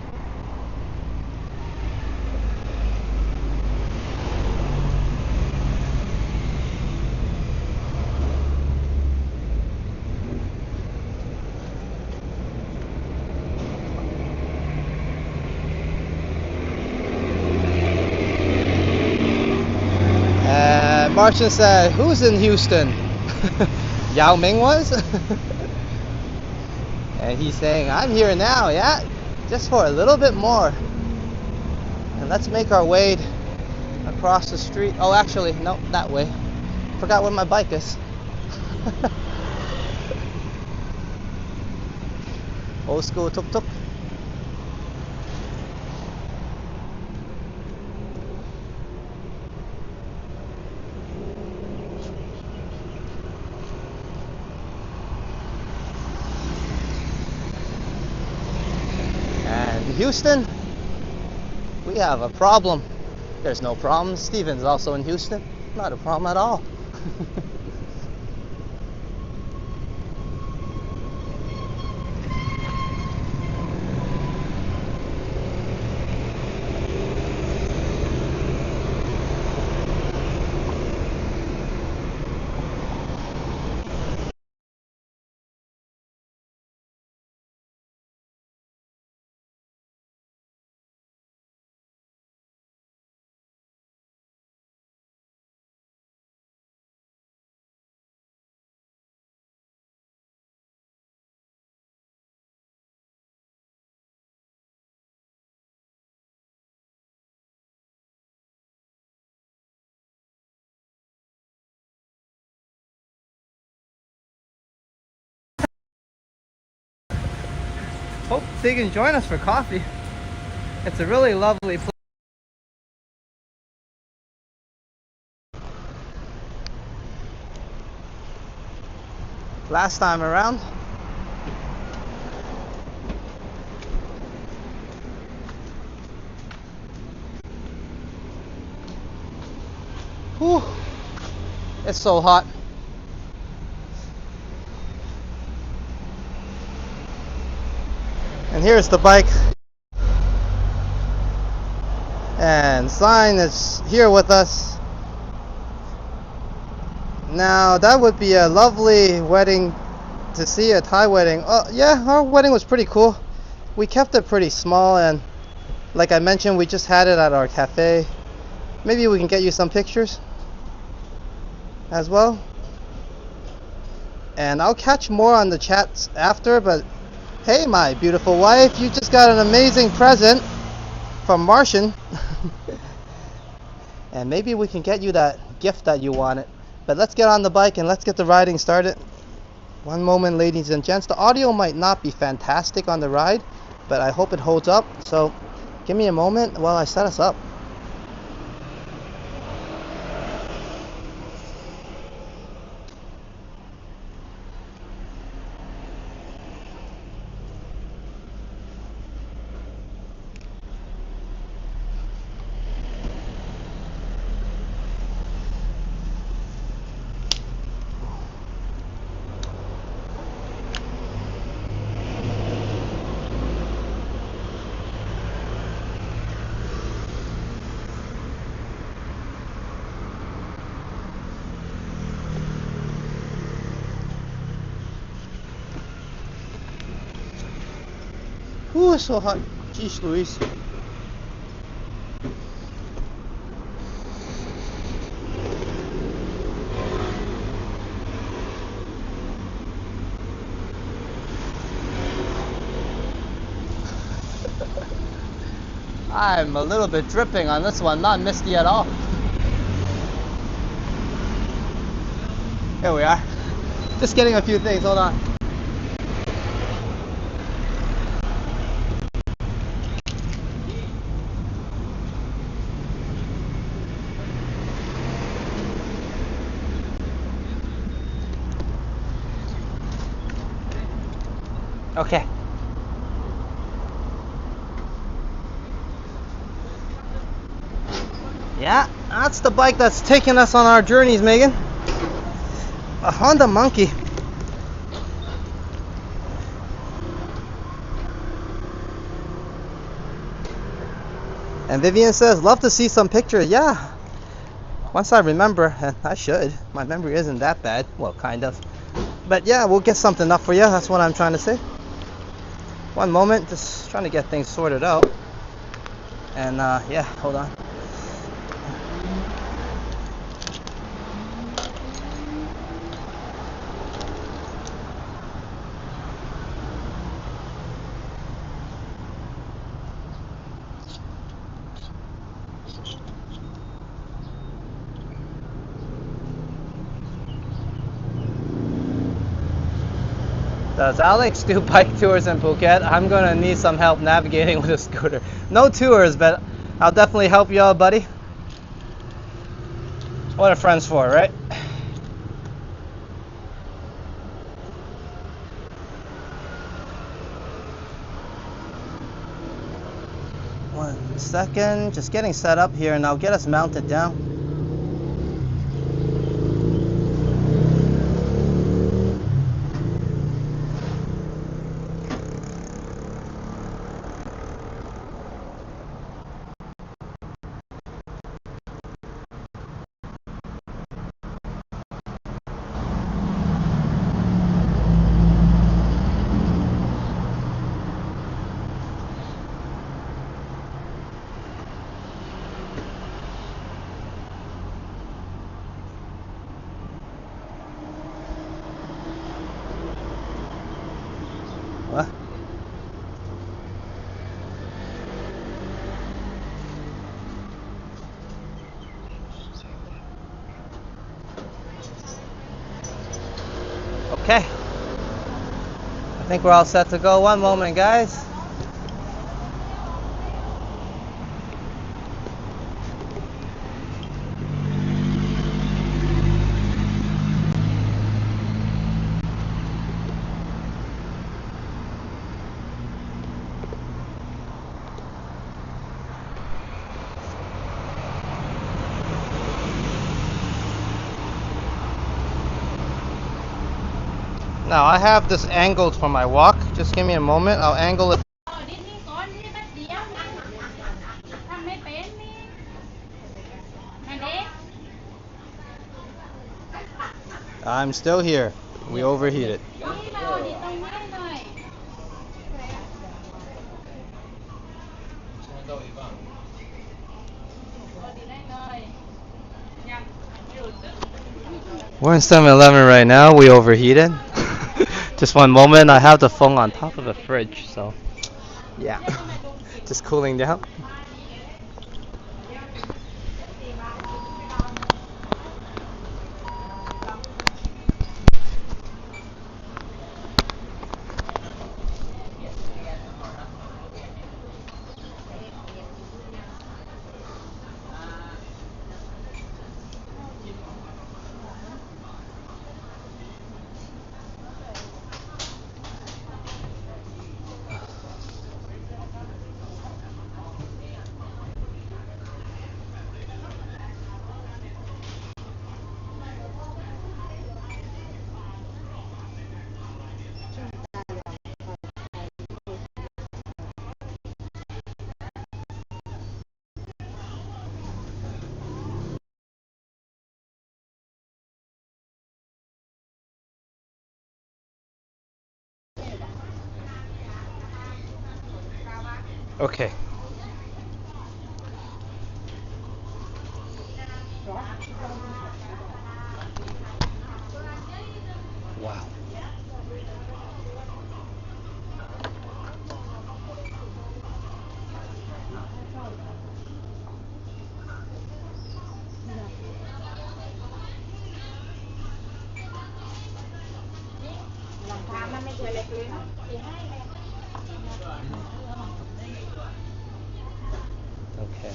Martian said, who's in Houston? Yao Ming was? And he's saying, I'm here now, yeah? Just for a little bit more. And let's make our way across the street. Oh, actually, no, that way. Forgot where my bike is. Old school tuk-tuk. Houston, we have a problem. There's no problem. Steven's also in Houston. Not a problem at all. Hope they can join us for coffee. It's a really lovely place. Last time around, whew, it's so hot. And here's the bike. And Sign is here with us. Now that would be a lovely wedding to see, a Thai wedding. Oh yeah, our wedding was pretty cool. We kept it pretty small, and like I mentioned, we just had it at our cafe. Maybe we can get you some pictures as well. And I'll catch more on the chats after, but hey, my beautiful wife, you just got an amazing present from Martian. And maybe we can get you that gift that you wanted. But let's get on the bike and let's get the riding started. One moment, ladies and gents. The audio might not be fantastic on the ride, but I hope it holds up. So give me a moment while I set us up. Ooh, it's so hot. Jeez Louise. I'm a little bit dripping on this one, not misty at all. Here we are. Just getting a few things, hold on. Okay. Yeah, that's the bike that's taking us on our journeys, Megan. A Honda Monkey. And Vivian says, love to see some pictures. Yeah, once I remember, and I should. My memory isn't that bad. Well, kind of. But yeah, we'll get something up for you. That's what I'm trying to say. One moment, just trying to get things sorted out. And yeah, hold on. Does Alex do bike tours in Phuket? I'm gonna need some help navigating with a scooter. No tours, but I'll definitely help you out, buddy. What are friends for, right? One second, just getting set up here, and I'll get us mounted down. What? Okay. I think we're all set to go. One moment, guys. Now I have this angled for my walk. Just give me a moment. I'll angle it. I'm still here. We overheated. We're in 7-Eleven right now. We overheated. Just one moment. I have the phone on top of the fridge, so yeah, just cooling down. Okay. Wow. Okay.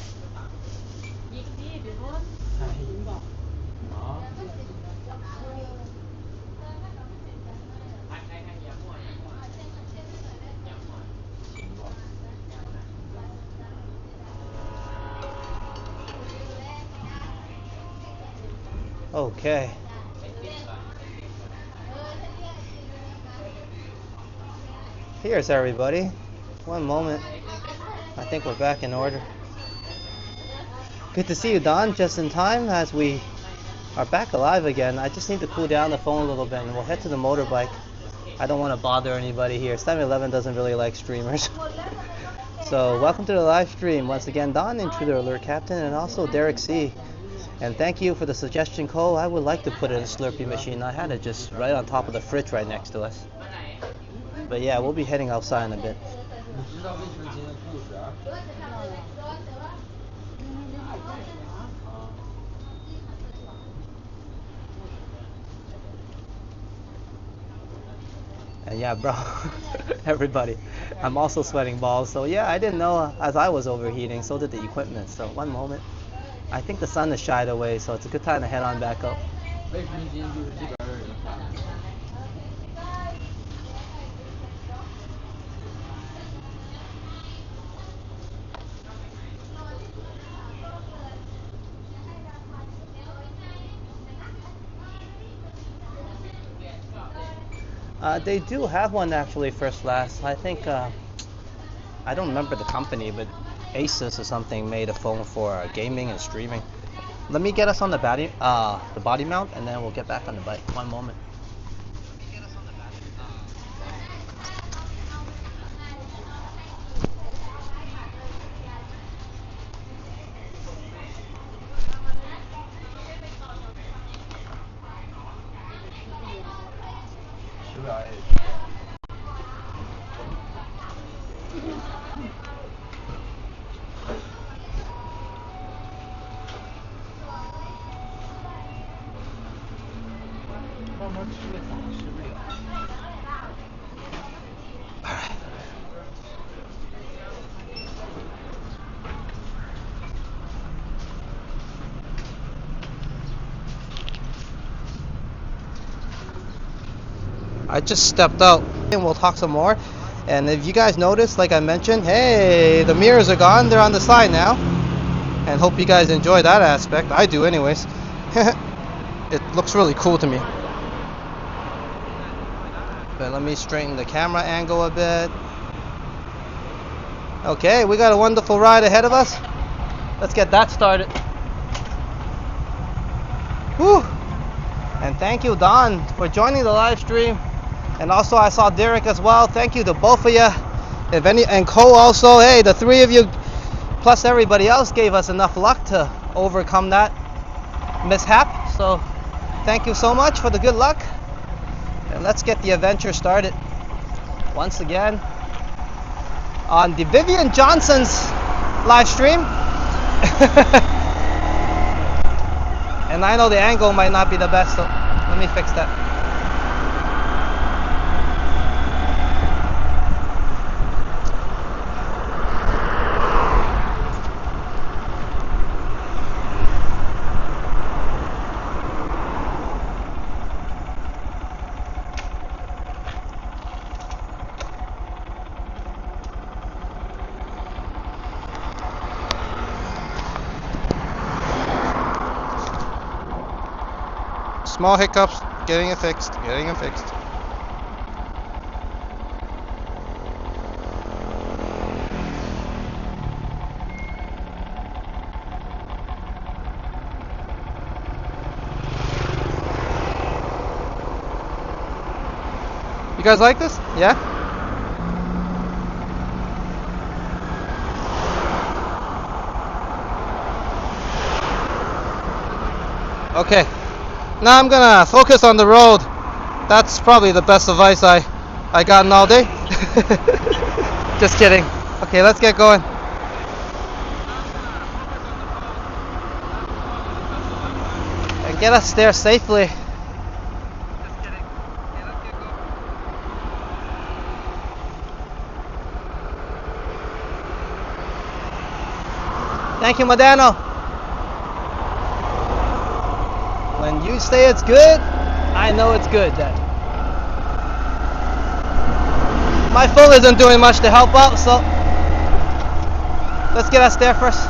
Okay. Here's everybody. One moment. I think we're back in order. Good to see you, Don. Just in time as we are back alive again. I just need to cool down the phone a little bit and we'll head to the motorbike. I don't want to bother anybody here. 7-Eleven doesn't really like streamers. So welcome to the live stream. Once again, Don, Intruder Alert Captain, and also Derek C. And thank you for the suggestion, Cole. I would like to put in a Slurpee machine. I had it just right on top of the fridge right next to us. But yeah, we'll be heading outside in a bit. And yeah, bro, everybody, I'm also sweating balls. So yeah, I didn't know as I was overheating, so did the equipment. So one moment. I think the sun has shied away, so it's a good time to head on back up. They do have one actually, first class. I think I don't remember the company, but Asus or something made a phone for gaming and streaming. Let me get us on the body mount, and then we'll get back on the bike. One moment. I just stepped out and we'll talk some more. And if you guys notice, like I mentioned, hey, the mirrors are gone. They're on the side now. And hope you guys enjoy that aspect. I do anyways. It looks really cool to me. But let me straighten the camera angle a bit. Okay, we got a wonderful ride ahead of us. Let's get that started. Whew. And thank you, Don, for joining the live stream. And also I saw Derek as well. Thank you to both of you. And Cole also. Hey, the three of you plus everybody else gave us enough luck to overcome that mishap. So thank you so much for the good luck. And let's get the adventure started. Once again on the Vivian Johnson's live stream. And I know the angle might not be the best, so let me fix that. Small hiccups, getting it fixed. You guys like this? Yeah? Okay, now I'm gonna focus on the road. That's probably the best advice I gotten all day. Just kidding. Okay, let's get going. And get us there safely. Just kidding. Okay, let's get going. Thank you, Madano. When you say it's good, I know it's good then. My phone isn't doing much to help out, so let's get us there first.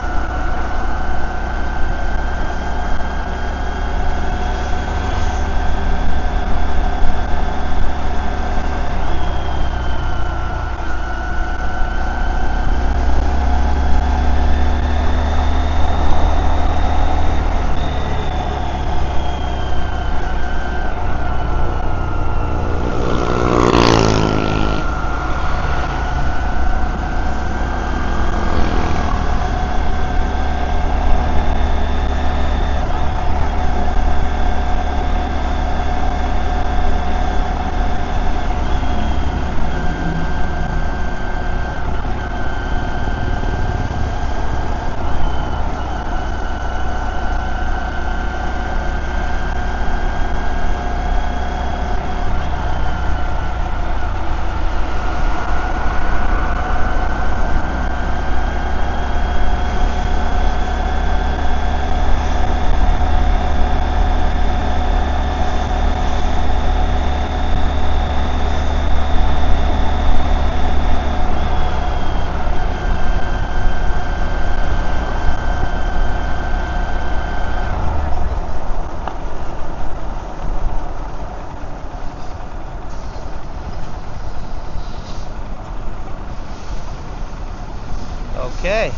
Okay.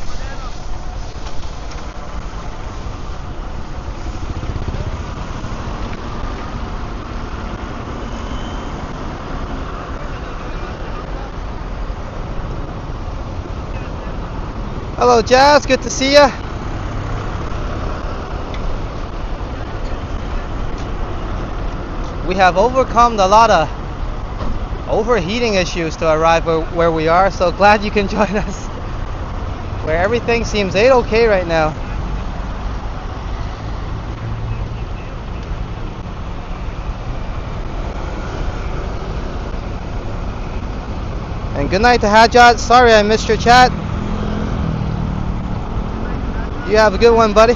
Hello, Jazz. Good to see ya. We have overcome a lot of overheating issues to arrive where we are, so glad you can join us. Where everything seems A-okay right now. And good night to Hajat. Sorry I missed your chat. You have a good one, buddy.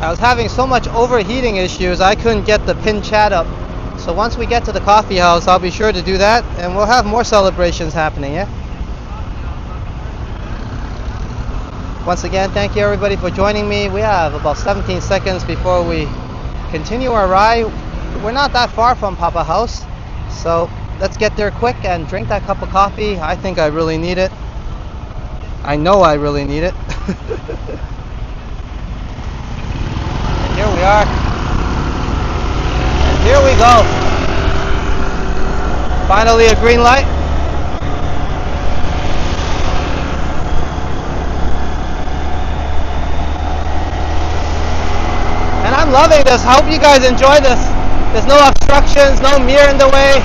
I was having so much overheating issues I couldn't get the pin chat up. So once we get to the coffee house, I'll be sure to do that, and we'll have more celebrations happening, yeah? Once again, thank you everybody for joining me. We have about 17 seconds before we continue our ride. We're not that far from PaPa's house, so let's get there quick and drink that cup of coffee. I think I really need it. I know I really need it. Here we are. And here we go. Finally a green light. And I'm loving this. I hope you guys enjoy this. There's no obstructions, no mirror in the way.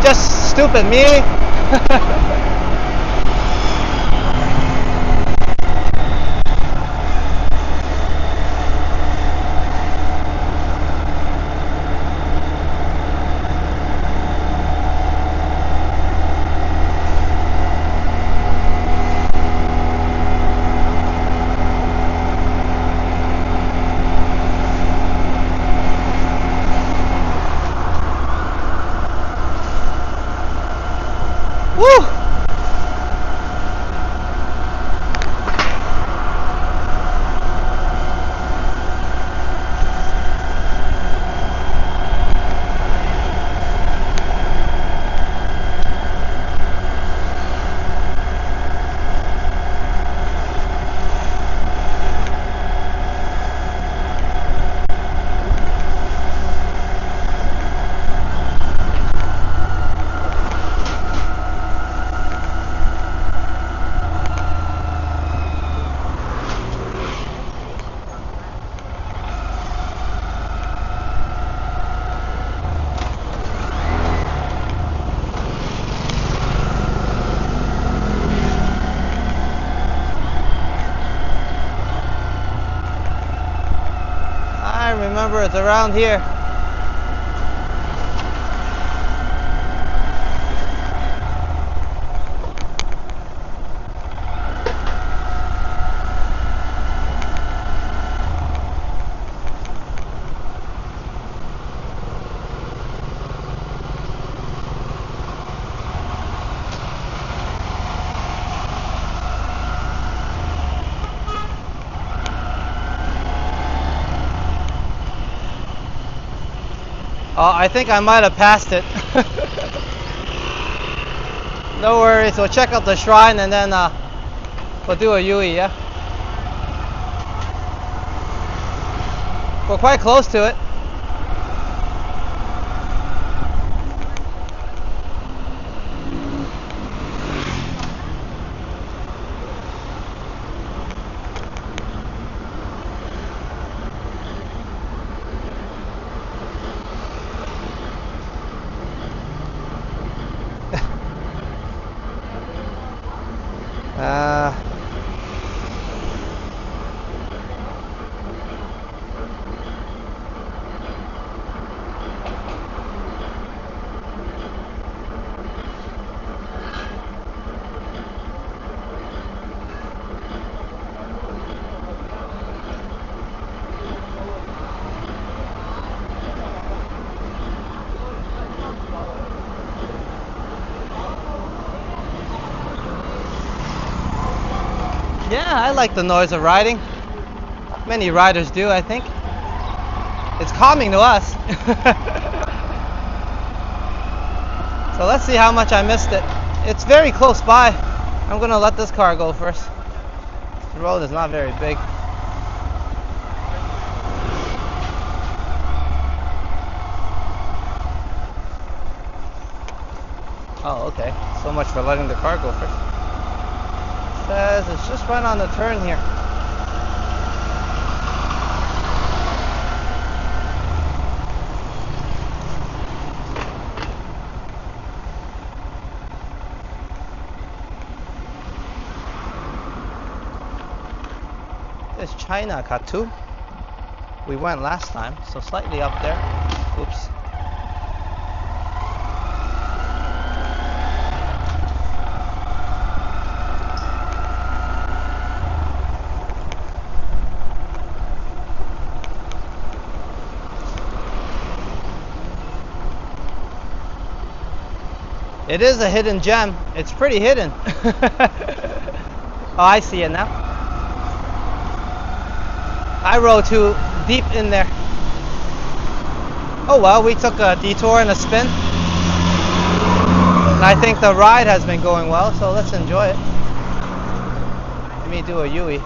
Just stupid me. Woo! remember it's around here. Oh, I think I might have passed it. No worries, we'll check out the shrine and then we'll do a Yui, yeah? We're quite close to it. Yeah, I like the noise of riding. Many riders do, I think. It's calming to us. So let's see how much I missed it. It's very close by. I'm gonna let this car go first. The road is not very big. Oh, okay. So much for letting the car go first. Says it's just right on the turn here. It's China, Kathu. We went last time, so slightly up there. Oops. It is a hidden gem. It's pretty hidden. Oh, I see it now. I rode too deep in there. Oh well, we took a detour and a spin. And I think the ride has been going well, so let's enjoy it. Let me do a Yui.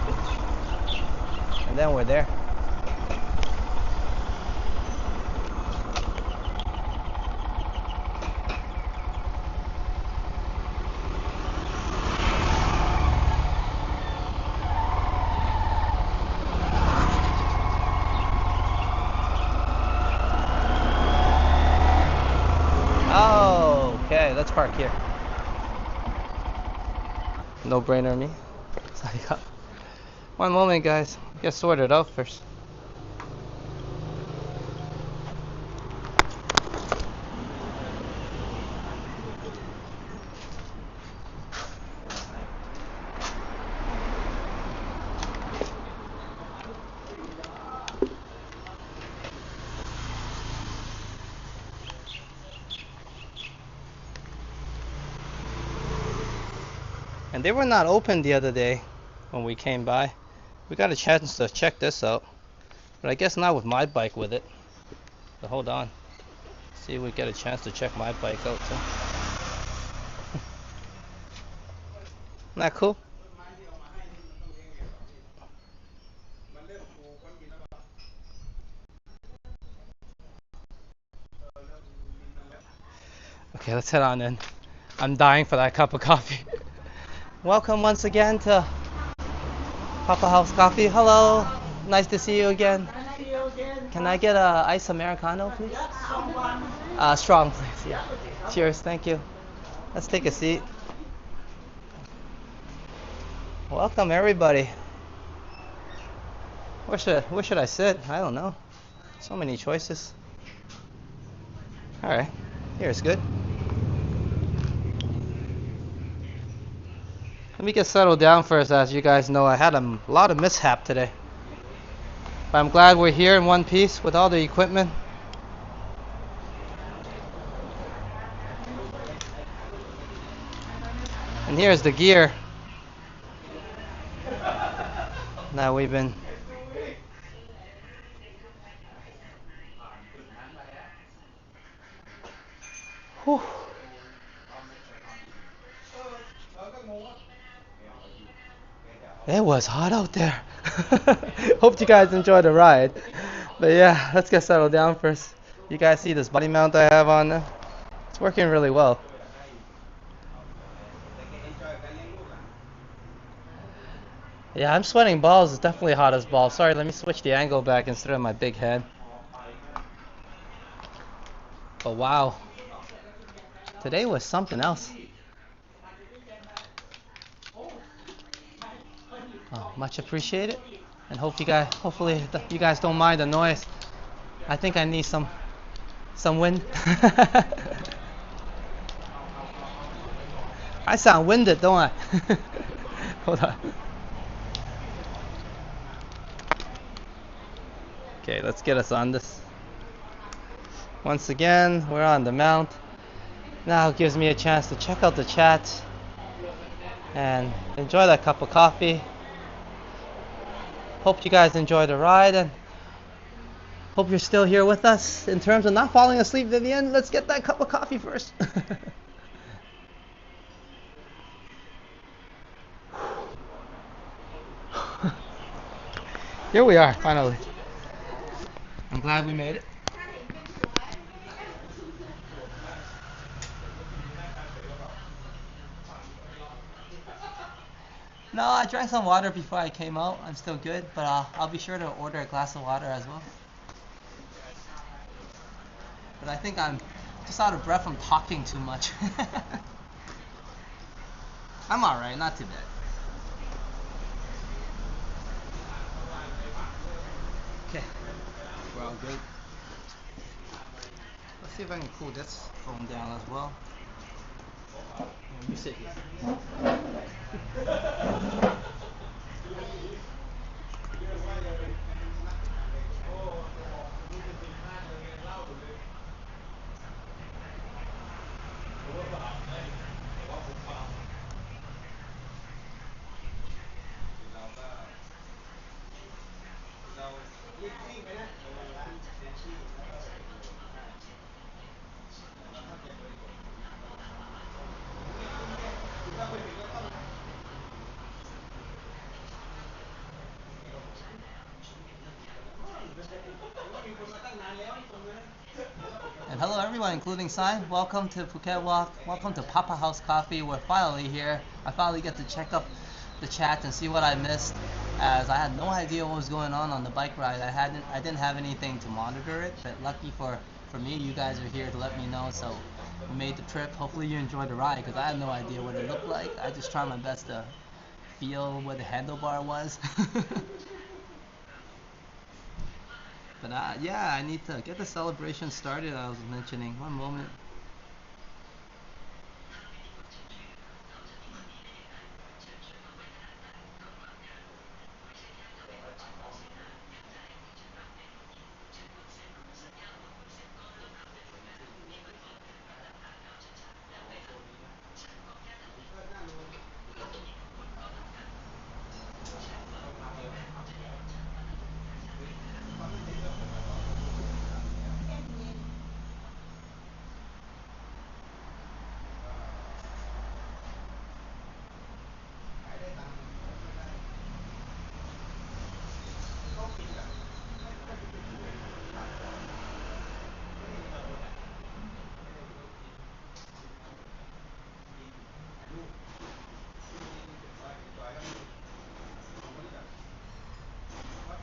And then we're there. Okay, let's park here. No brainer me. One moment, guys. Get sorted out first. And they were not open the other day when we came by. We got a chance to check this out, but I guess not with my bike with it. So hold on, see if we get a chance to check my bike out too. Isn't that cool? Okay, let's head on in. I'm dying for that cup of coffee. Welcome once again to Papa House Coffee. Hello, nice to see you again. Can I get a ice Americano, please? Strong, please. Yeah. Cheers. Thank you. Let's take a seat. Welcome everybody. Where should I sit? I don't know. So many choices. Alright, here's good. Let me get settled down first. As you guys know, I had a lot of mishap today. But I'm glad we're here in one piece with all the equipment. And here's the gear that we've been. Whew. It was hot out there. Hope you guys enjoyed the ride. But yeah, let's get settled down first. You guys see this body mount I have on there? It's working really well. Yeah, I'm sweating balls. It's definitely hot as balls. Sorry, let me switch the angle back instead of my big head. But wow, today was something else. Oh, much appreciated, and hopefully you guys don't mind the noise. I think I need some wind. I sound winded, don't I? Hold on. Okay, let's get us on this. Once again, we're on the mount. Now it gives me a chance to check out the chat and enjoy that cup of coffee. Hope you guys enjoy the ride and hope you're still here with us. In terms of not falling asleep, Vivian, let's get that cup of coffee first. Here we are, finally. I'm glad we made it. No, I drank some water before I came out. I'm still good, but I'll be sure to order a glass of water as well. But I think I'm just out of breath from talking too much. I'm alright, not too bad. Okay, we're all good. Let's see if I can cool this phone down as well. You sit here. And hello everyone, including Sign. Welcome to Phuket Walk. Welcome to PaPa's Coffee. We're finally here. I finally get to check up the chat and see what I missed, as I had no idea what was going on the bike ride. I didn't have anything to monitor it, but lucky for me, you guys are here to let me know. So we made the trip. Hopefully you enjoyed the ride, because I had no idea what it looked like. I just tried my best to feel where the handlebar was. But yeah, I need to get the celebration started. I was mentioning. One moment.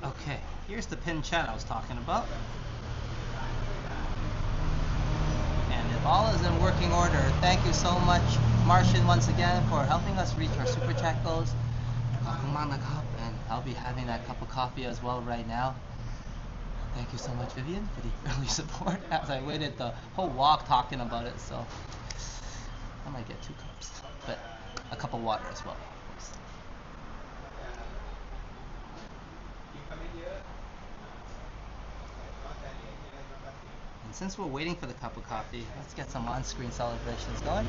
Okay, here's the pin chat I was talking about. And if all is in working order, thank you so much, Martian, once again, for helping us reach our super chat goals. And I'll be having that cup of coffee as well right now. Thank you so much, Vivian, for the early support as I waited the whole walk talking about it. So I might get 2 cups, but a cup of water as well. And since we're waiting for the cup of coffee, let's get some on-screen celebrations going.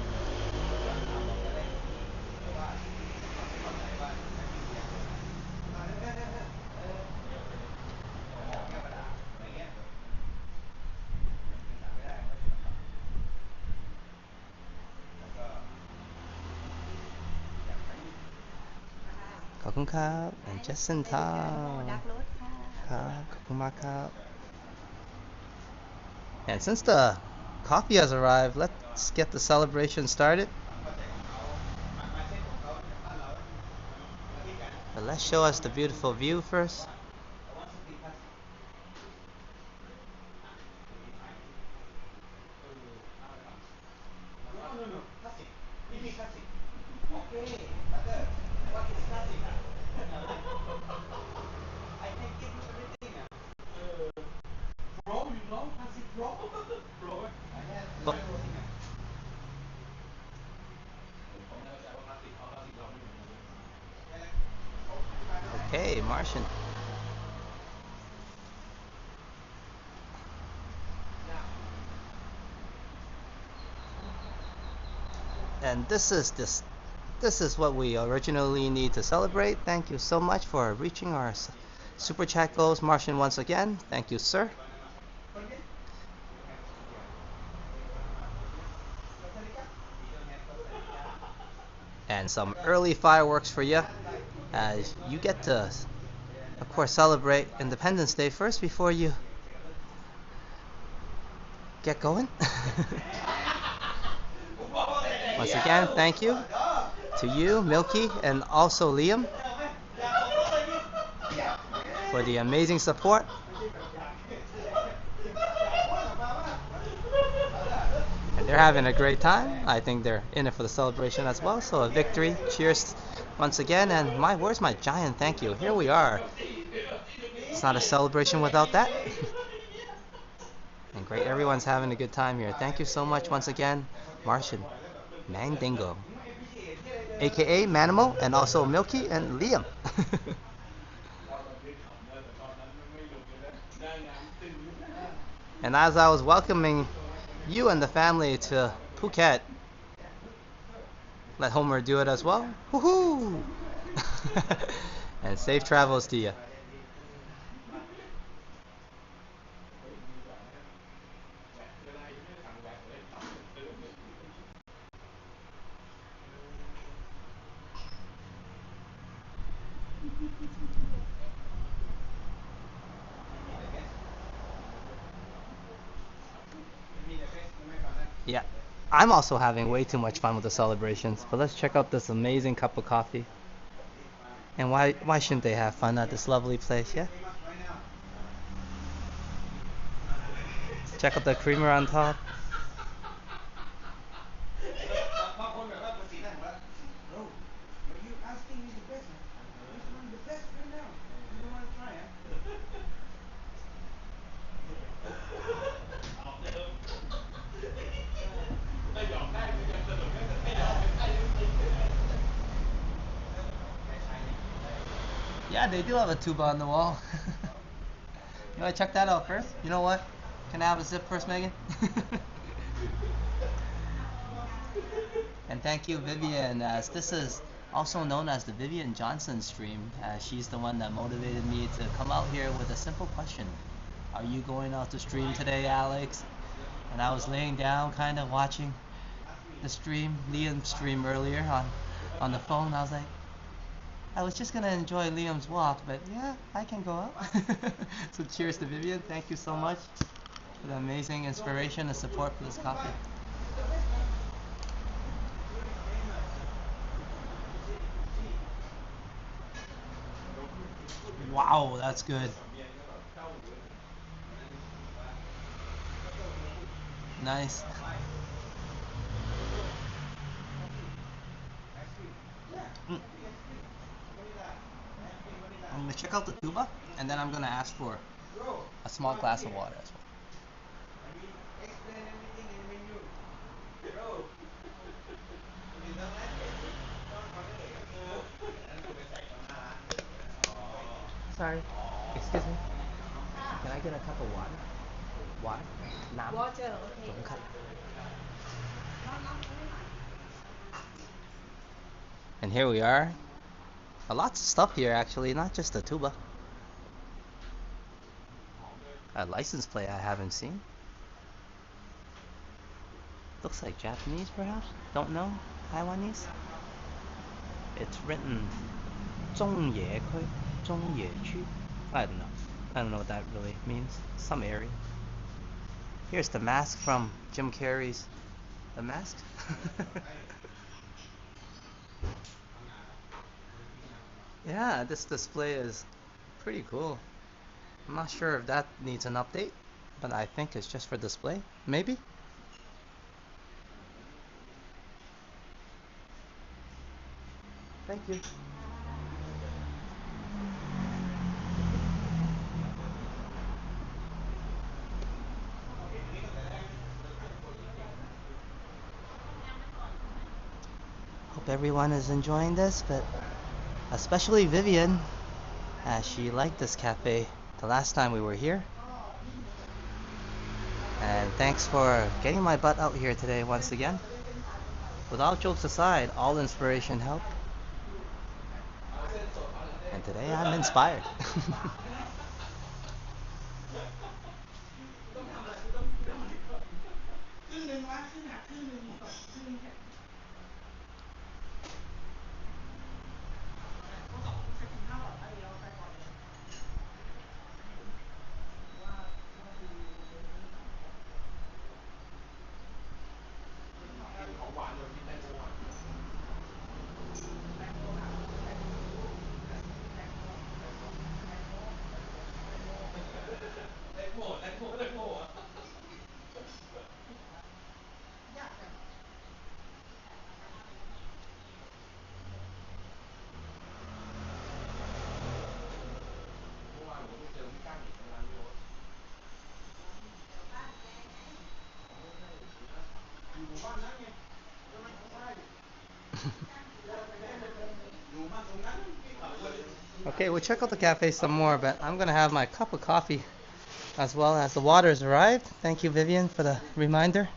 Kakunkap and just in time. Kakumakap. And since the coffee has arrived, let's get the celebration started. But let's show us the beautiful view first. Okay, Martian. And this is what we originally need to celebrate. Thank you so much for reaching our super chat goals, Martian, once again. Thank you, sir. And some early fireworks for you as you get to, of course, celebrate Independence Day first before you get going. Once again, thank you to you, Milky, and also Liam for the amazing support. And they're having a great time. I think they're in it for the celebration as well. So a victory. Cheers once again. And where's my giant thank you? Here we are. It's not a celebration without that. And great, everyone's having a good time here. Thank you so much once again, Martian Mandingo, aka Manimal, and also Milky and Liam. And as I was welcoming you and the family to Phuket, let Homer do it as well. Woohoo! And safe travels to you. Yeah, I'm also having way too much fun with the celebrations, but let's check out this amazing cup of coffee. And why shouldn't they have fun at this lovely place, yeah? Let's check out the creamer on top. Yeah, they do have a tuba on the wall. You wanna check that out first? You know what? Can I have a sip first, Megan? And thank you, Vivian, as this is also known as the Vivian Johnson stream, as she's the one that motivated me to come out here with a simple question. Are you going out to stream today, Alex? And I was laying down, kind of watching the stream, Liam's stream earlier on the phone. I was like, I was just gonna enjoy Liam's walk, but yeah, I can go out. So cheers to Vivian. Thank you so much for the amazing inspiration and support for this coffee. Wow, that's good. Nice. Mm. I'm gonna check out the tuba, and then I'm gonna ask for a small glass of water as well. Sorry, excuse me. Can I get a cup of water? Water? Nam? Water, okay. Don't cut. And here we are. Lots of stuff here actually, not just the tuba. A license plate I haven't seen. Looks like Japanese perhaps? Don't know? Taiwanese? It's written 中野区, 中野区. I don't know. I don't know what that really means. Some area. Here's the mask from Jim Carrey's The Mask. Yeah, this display is pretty cool. I'm not sure if that needs an update, but I think it's just for display. Maybe? Thank you. Hope everyone is enjoying this, but especially Vivian, as she liked this cafe the last time we were here. And thanks for getting my butt out here today once again. With all jokes aside, all inspiration helped. And today I'm inspired. Okay, we'll check out the cafe some more, but I'm gonna have my cup of coffee as well as the water's arrived. Thank you, Vivian, for the reminder.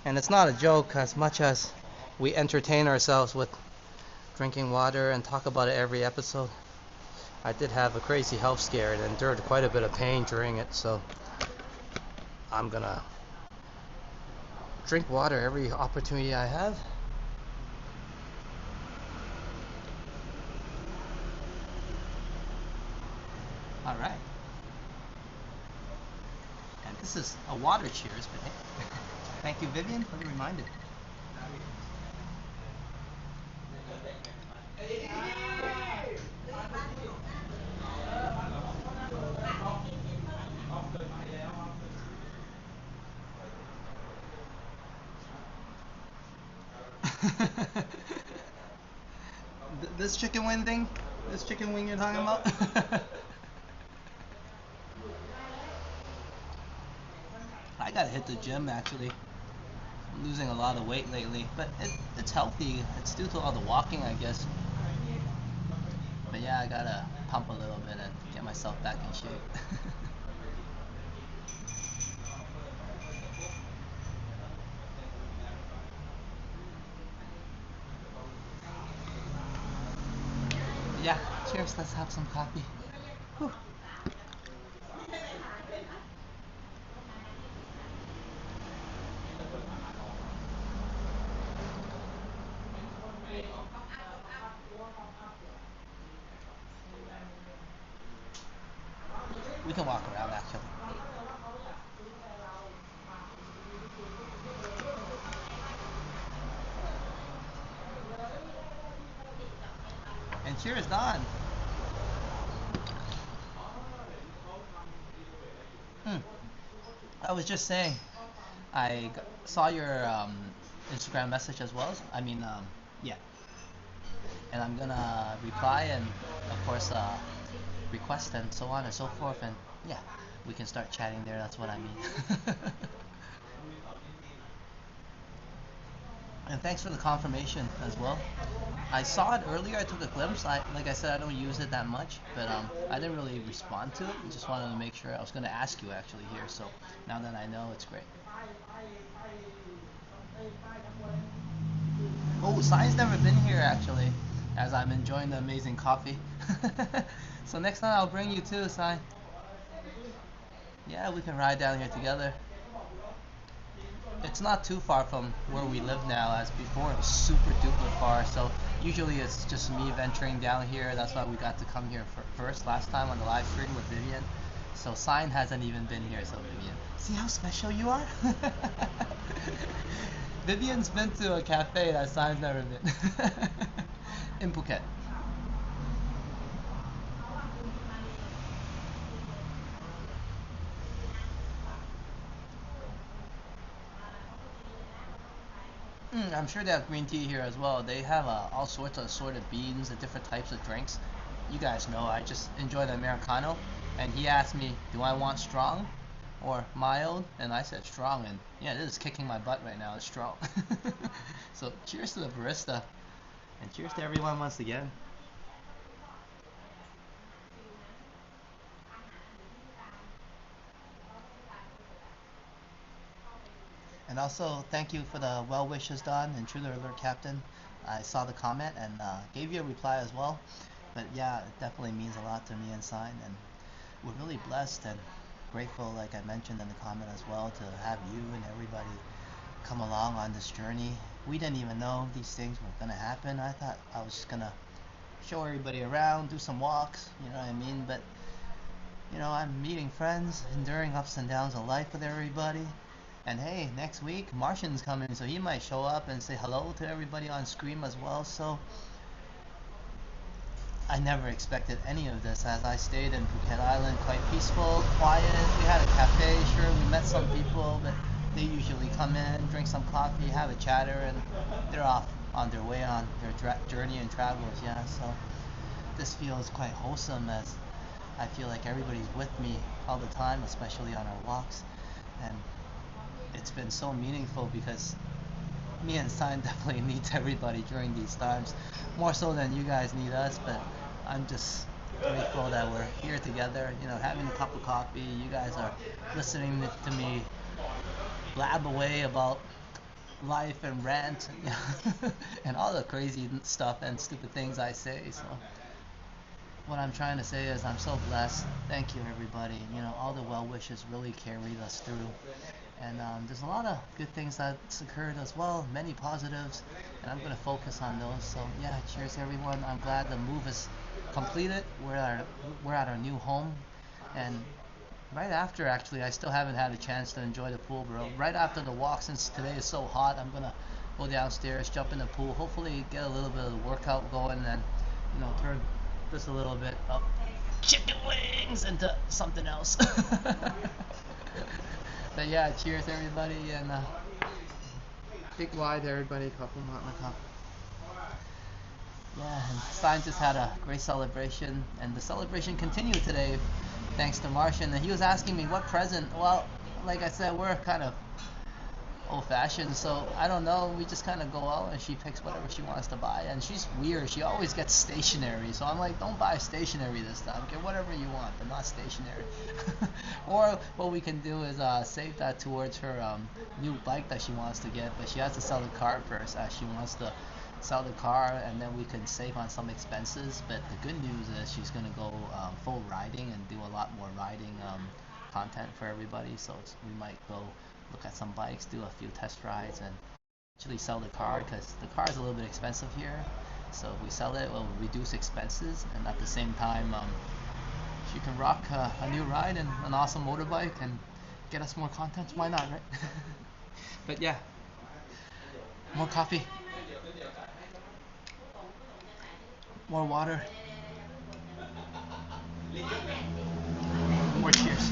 And it's not a joke as much as we entertain ourselves with drinking water and talk about it every episode. I did have a crazy health scare and endured quite a bit of pain during it, so I'm gonna drink water every opportunity I have. All right. And this is a water cheers, but hey. Thank you, Vivian, for the reminder. This chicken wing thing? This chicken wing you're talking about? I gotta hit the gym actually. I'm losing a lot of weight lately, but it's healthy. It's due to all the walking, I guess. But yeah, I gotta pump a little bit and get myself back in shape. Yeah, cheers. Let's have some coffee. Whew. We can walk around actually. And cheers, Don. I was just saying, saw your Instagram message as well. Yeah. And I'm gonna reply and, of course, request and so on and so forth, and yeah, we can start chatting there. That's what I mean. And thanks for the confirmation as well. I saw it earlier. I took a glimpse. Like I said, I don't use it that much, but I didn't really respond to it. I just wanted to make sure. I was going to ask you actually here, so now that I know, it's great. Oh, Sai's never been here actually, as I'm enjoying the amazing coffee. So next time I'll bring you too, Sai. Yeah, we can ride down here together. It's not too far from where we live now, as before it was super duper far, so usually it's just me venturing down here. That's why we got to come here first last time on the live stream with Vivian. So Sign hasn't even been here, so Vivian, see how special you are? Vivian's been to a cafe that Sign's never been. In Phuket. I'm sure they have green tea here as well. They have all sorts of assorted beans and different types of drinks. You guys know I just enjoy the Americano. And he asked me, do I want strong or mild? And I said strong, and yeah, this is kicking my butt right now. It's strong. So cheers to the barista. And cheers to everyone once again. And also, thank you for the well wishes, Don, and True Alert Captain. I saw the comment and gave you a reply as well. But yeah, it definitely means a lot to me and Sign, and we're really blessed and grateful, like I mentioned in the comment as well, to have you and everybody come along on this journey. We didn't even know these things were gonna happen. I thought I was just gonna show everybody around, do some walks, you know what I mean? But you know, I'm meeting friends, enduring ups and downs of life with everybody. And hey, next week Martian's coming, so he might show up and say hello to everybody on Scream as well. So I never expected any of this, as I stayed in Phuket Island, quite peaceful, quiet. We had a cafe, sure, we met some people, but they usually come in, drink some coffee, have a chatter, and they're off on their way on their journey and travels. Yeah, so this feels quite wholesome, as I feel like everybody's with me all the time, especially on our walks. And it's been so meaningful because me and Sign definitely needs everybody during these times, more so than you guys need us. But I'm just grateful that we're here together, you know, having a cup of coffee. You guys are listening to me blab away about life and rant and all the crazy stuff and stupid things I say. So what I'm trying to say is I'm so blessed. Thank you, everybody. You know, all the well wishes really carried us through. And there's a lot of good things that's occurred as well, many positives, and I'm going to focus on those. So yeah, cheers everyone. I'm glad the move is completed. We're at our new home, and right after, actually, I still haven't had a chance to enjoy the pool, bro. Right after the walk, since today is so hot, I'm going to go downstairs, jump in the pool, hopefully get a little bit of the workout going, and you know, turn this a little bit up chicken wings into something else. But yeah, cheers everybody, and big wide to everybody, couple cup. Yeah, and Scientist had a great celebration, and the celebration continued today thanks to Martian. And he was asking me what present. Well, like I said, we're kind of old-fashioned, so I don't know, we just kind of go out and she picks whatever she wants to buy. And she's weird, she always gets stationery, so I'm like, don't buy stationery this time, get whatever you want, but not stationery. Or what we can do is save that towards her new bike that she wants to get, but she has to sell the car first. She wants to sell the car, and then we can save on some expenses. But the good news is she's going to go full riding and do a lot more riding content for everybody, so we might go look at some bikes, do a few test rides, and actually sell the car, because the car is a little bit expensive here. So if we sell it, we'll reduce expenses, and at the same time she can rock a new ride and an awesome motorbike and get us more content. Why not, right? But yeah, more coffee, more water, more cheers.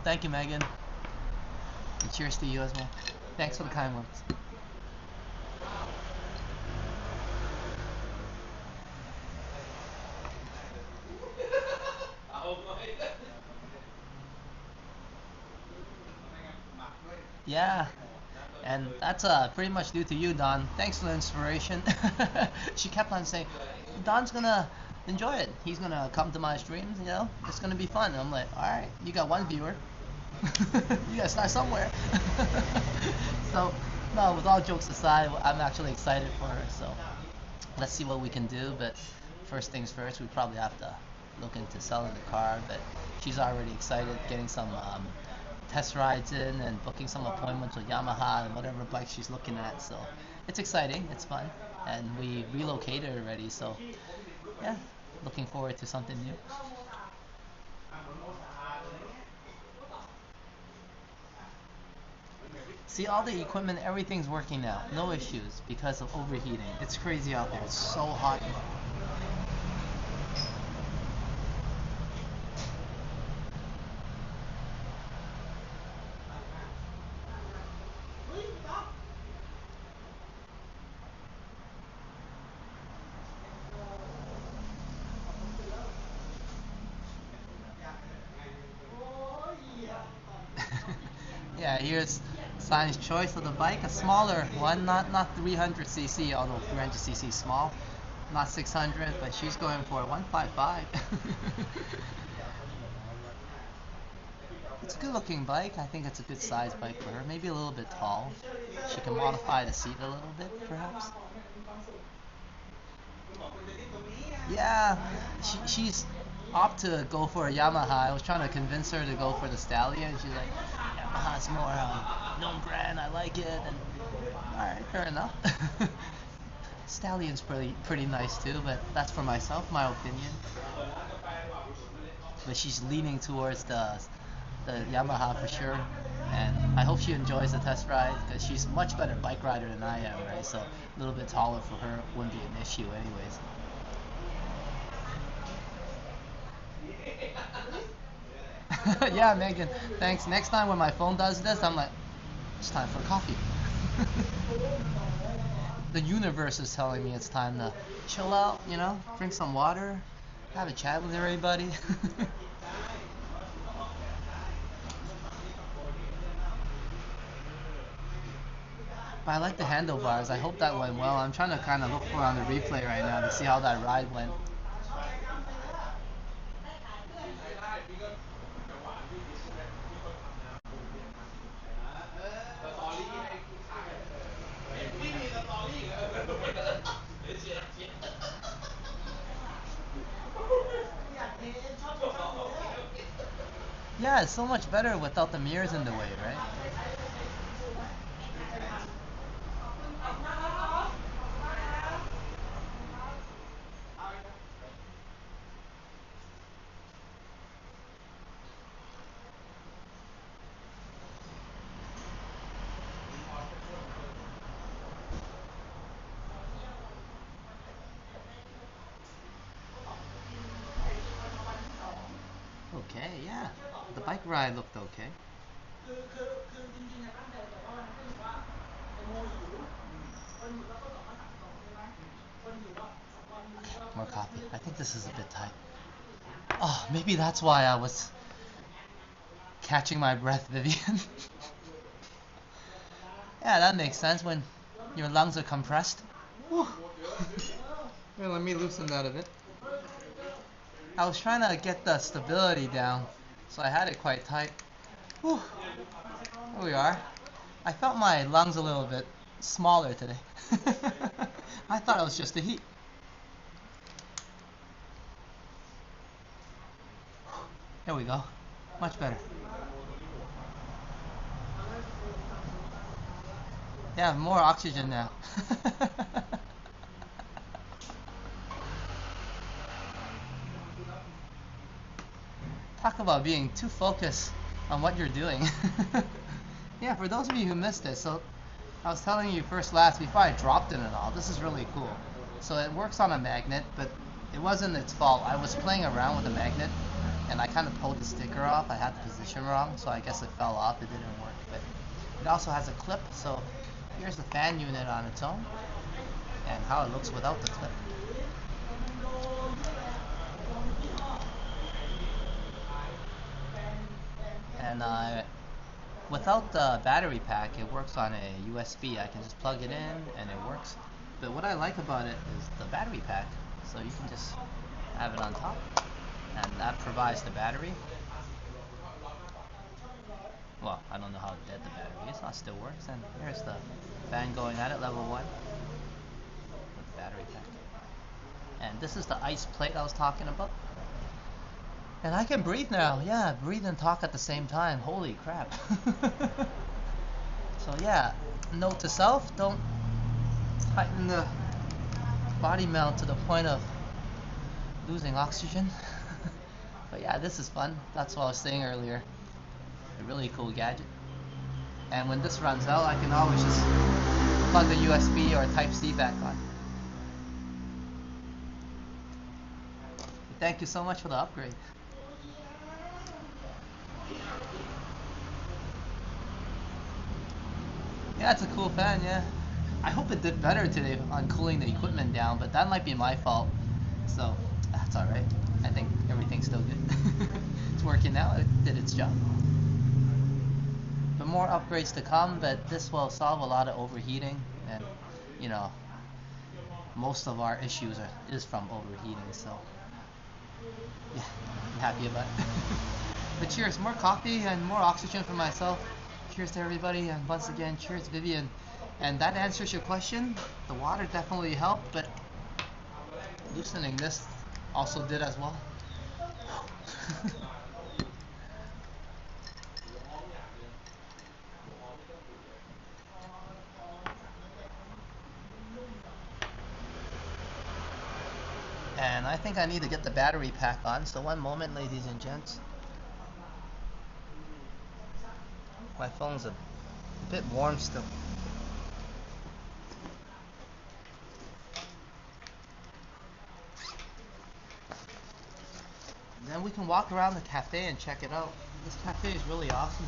Thank you, Megan. And cheers to you as well. Thanks for the kind words. Yeah, and that's pretty much due to you, Don. Thanks for the inspiration. She kept on saying, Don's gonna enjoy it. He's gonna come to my streams, you know? It's gonna be fun. And I'm like, alright, you got one viewer. You gotta start somewhere. So, no, with all jokes aside, I'm actually excited for her. So, let's see what we can do. But first things first, we probably have to look into selling the car. But she's already excited, getting some test rides in and booking some appointments with Yamaha and whatever bike she's looking at. So it's exciting, it's fun, and we relocated already. So yeah, looking forward to something new. See, all the equipment, everything's working now, no issues because of overheating. It's crazy out there, it's so hot. Yeah, here's Sign's choice of the bike, a smaller one, not 300cc, although 300cc is small, not 600, but she's going for 155. It's a good looking bike. I think it's a good size bike for her. Maybe a little bit tall. She can modify the seat a little bit, perhaps. Yeah, she's opt to go for a Yamaha. I was trying to convince her to go for the Stallion. She's like, Yamaha's more known brand. I like it. And all right, fair enough. Stallion's pretty nice too, but that's for myself, my opinion. But she's leaning towards the Yamaha for sure, and I hope she enjoys the test ride because she's a much better bike rider than I am, right? So a little bit taller for her wouldn't be an issue anyways. Yeah, Megan, thanks. Next time when my phone does this, I'm like, it's time for coffee. The universe is telling me it's time to chill out, you know, drink some water, have a chat with everybody. But I like the handlebars. I hope that went well. I'm trying to kind of look for on the replay right now to see how that ride went. Yeah, it's so much better without the mirrors in the way, right? Okay, yeah. The bike ride looked okay. More coffee. I think this is a bit tight. Oh, maybe that's why I was catching my breath, Vivian. Yeah, that makes sense when your lungs are compressed. Whew. Here, let me loosen that a bit. I was trying to get the stability down, so I had it quite tight. Whew. Here we are. I felt my lungs a little bit smaller today. I thought it was just the heat. There we go. Much better. Yeah, more oxygen now. Talk about being too focused on what you're doing. Yeah, for those of you who missed it, so I was telling you first last before I dropped it and all, this is really cool. So it works on a magnet, but it wasn't its fault. I was playing around with the magnet and I kind of pulled the sticker off. I had the position wrong, so I guess it fell off. It didn't work. But It also has a clip, so here's the fan unit on its own and how it looks without the clip. And without the battery pack, it works on a USB. I can just plug it in and it works. But what I like about it is the battery pack. So you can just have it on top and that provides the battery. Well, I don't know how dead the battery is. It still works. And here's the fan going at it, level 1 with the battery pack. And this is the ice plate I was talking about. And I can breathe now. Yeah, breathe and talk at the same time. Holy crap. So yeah, note to self, don't tighten the body mount to the point of losing oxygen. But yeah, this is fun. That's what I was saying earlier. A really cool gadget. And when this runs out, I can always just plug the USB or Type-C back on. Thank you so much for the upgrade. Yeah, it's a cool fan, yeah. I hope it did better today on cooling the equipment down, but that might be my fault. So, that's alright. I think everything's still good. It's working now, it did its job. But more upgrades to come, but this will solve a lot of overheating and, you know, most of our issues is from overheating, so yeah, I'm happy about it. But cheers, more coffee and more oxygen for myself. Cheers to everybody, and once again, cheers Vivian. And that answers your question. The water definitely helped, but loosening this also did as well. And I think I need to get the battery pack on, so one moment, ladies and gents. My phone's a bit warm still. Then we can walk around the cafe and check it out. This cafe is really awesome.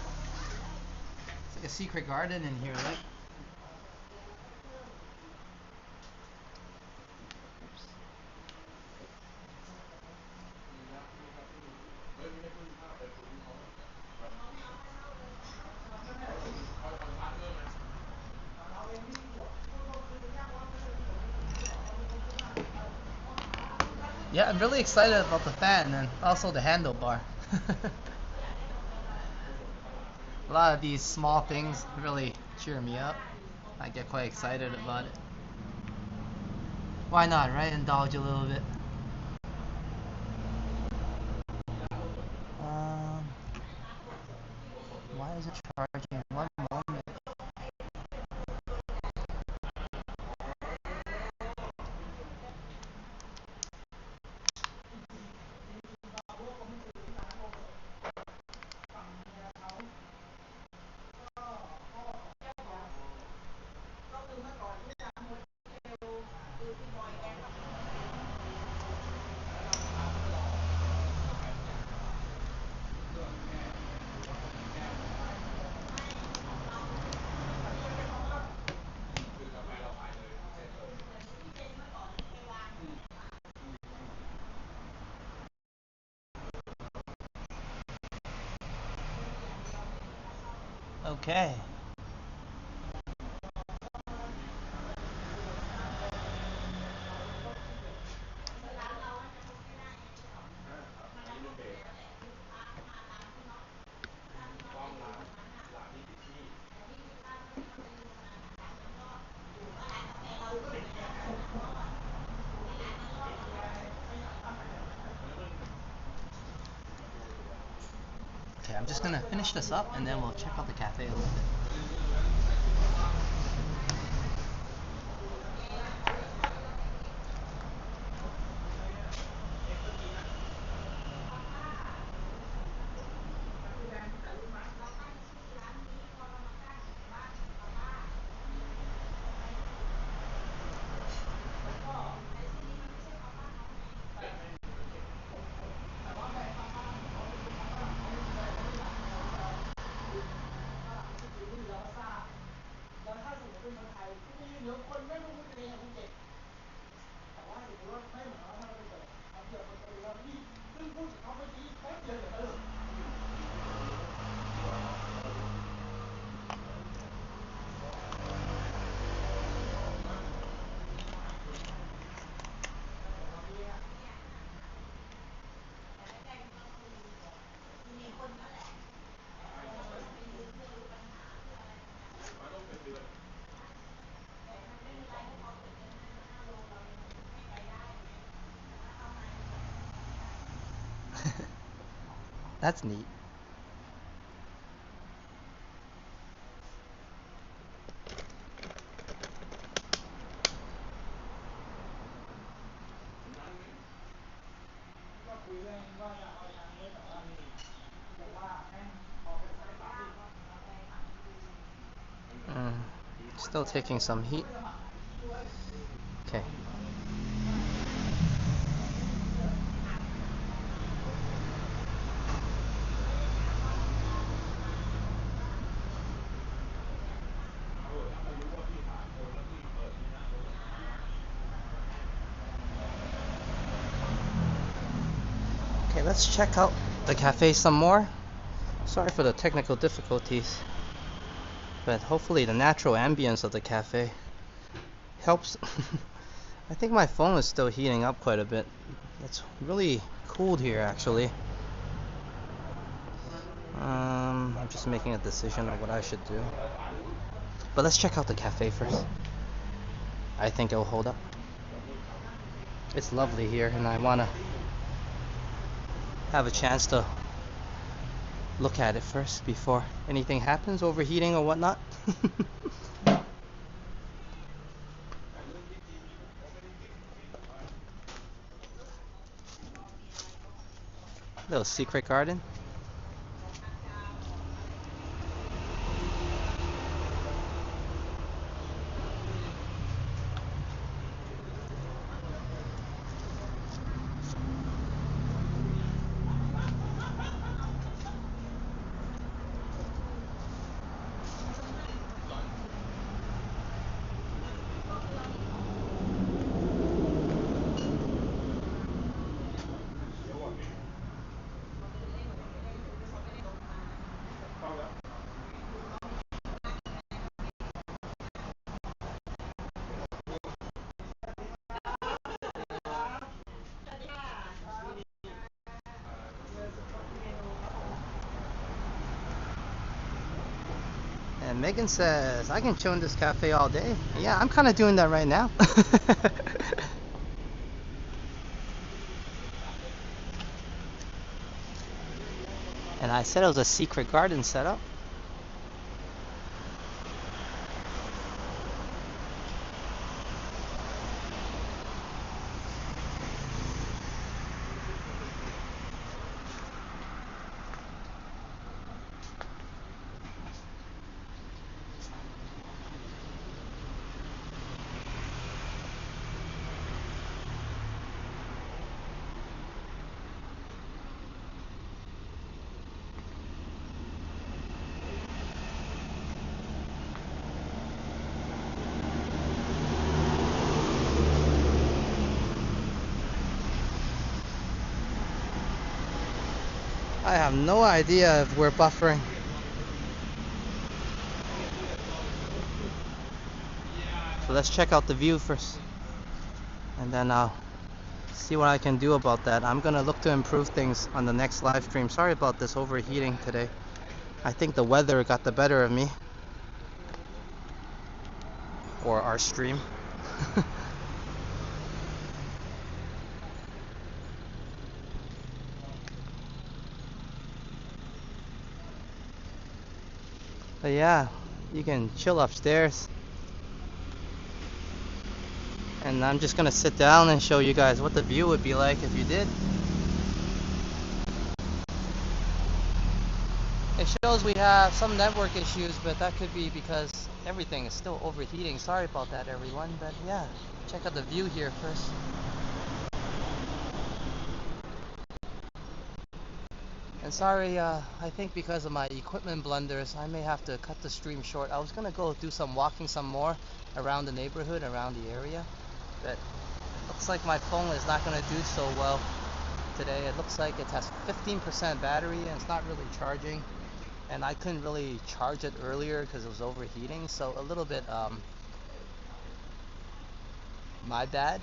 It's like a secret garden in here, right? Yeah, I'm really excited about the fan and also the handlebar. A lot of these small things really cheer me up. I get quite excited about it. Why not, right? Indulge a little bit. Um, why is it charging? One moment. Okay. Okay, I'm just gonna finish this up and then we'll check out the cafe a little bit. That's neat. Still taking some heat. Okay. Okay, let's check out the cafe some more. Sorry for the technical difficulties, but hopefully the natural ambience of the cafe helps. I think my phone is still heating up quite a bit. It's really cooled here actually. I'm just making a decision on what I should do. But let's check out the cafe first. I think it'll hold up. It's lovely here and I wanna have a chance to look at it first before anything happens, overheating or whatnot. Little secret garden. And Megan says, I can chill in this cafe all day. Yeah, I'm kind of doing that right now. And I said it was a secret garden setup. I have no idea if we're buffering. So let's check out the view first. And then I'll see what I can do about that. I'm gonna look to improve things on the next live stream. Sorry about this overheating today. I think the weather got the better of me. Or our stream. But yeah, you can chill upstairs. And I'm just gonna sit down and show you guys what the view would be like if you did. It shows we have some network issues, but that could be because everything is still overheating. Sorry about that, everyone. But yeah, check out the view here first. And sorry, I think because of my equipment blunders, I may have to cut the stream short. I was gonna go do some walking some more around the neighborhood, around the area, but looks like my phone is not gonna do so well today. It looks like it has 15% battery and it's not really charging. And I couldn't really charge it earlier because it was overheating, so a little bit my bad.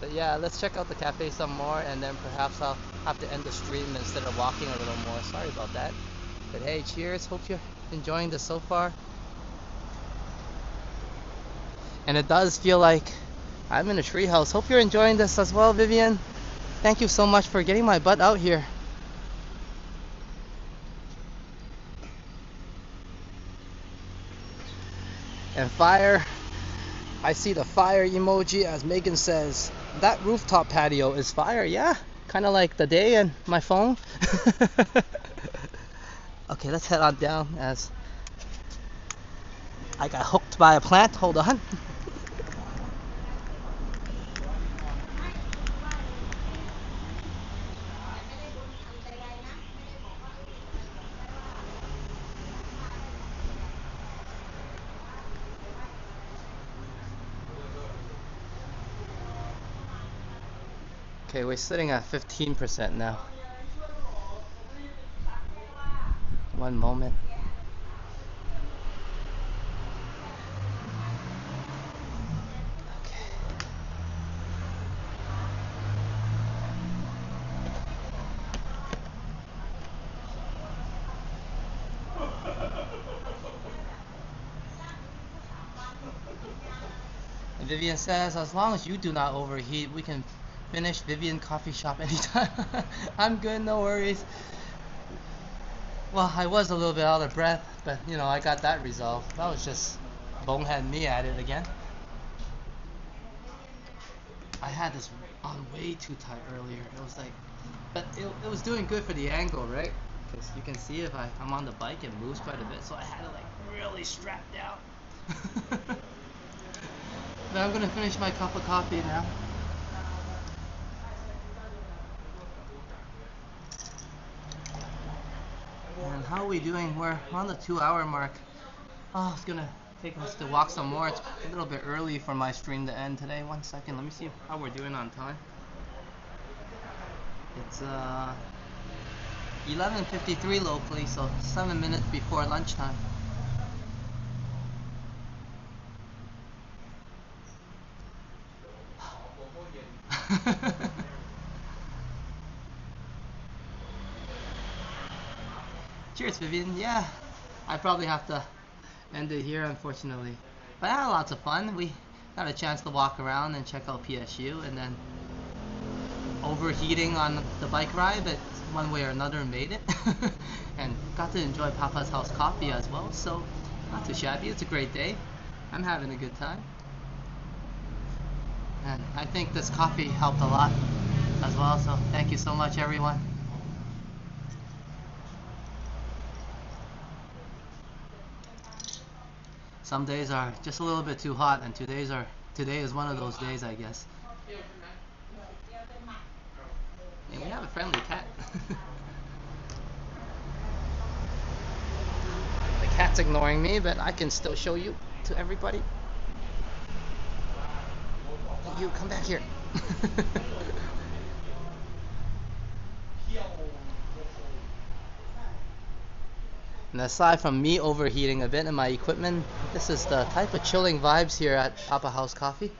But yeah, let's check out the cafe some more and then perhaps I'll have to end the stream instead of walking a little more. Sorry about that. But hey, cheers. Hope you're enjoying this so far. And it does feel like I'm in a treehouse. Hope you're enjoying this as well, Vivian. Thank you so much for getting my butt out here. And fire. I see the fire emoji as Megan says, that rooftop patio is fire. Yeah, kind of like the day in my phone. Okay, let's head on down as I got hooked by a plant. Hold on. Okay, we're sitting at 15% now. One moment. And Vivian says, as long as you do not overheat, we can finish Vivian coffee shop anytime. I'm good, no worries. Well, I was a little bit out of breath, but you know, I got that resolved. That was just bonehead me at it again. I had this on way too tight earlier. It was like, but it was doing good for the angle, right? Because you can see if I'm on the bike, it moves quite a bit, so I had to like really strap down. But I'm gonna finish my cup of coffee now. And how are we doing? We're on the 2-hour mark. Oh, it's gonna take us to walk some more. It's a little bit early for my stream to end today. 1 second, let me see how we're doing on time. It's 11:53 locally, so 7 minutes before lunchtime. Cheers, Vivian. Yeah, I probably have to end it here, unfortunately. But I had lots of fun. We got a chance to walk around and check out PSU, and then overheating on the bike ride, but one way or another made it. And got to enjoy PaPa's house coffee as well, so not too shabby. It's a great day. I'm having a good time. And I think this coffee helped a lot as well, so thank you so much, everyone. Some days are just a little bit too hot, and today is one of those days, I guess. And we have a friendly cat. The cat's ignoring me, but I can still show you to everybody. Hey, you come back here. And aside from me overheating a bit in my equipment, this is the type of chilling vibes here at PaPa's House Coffee.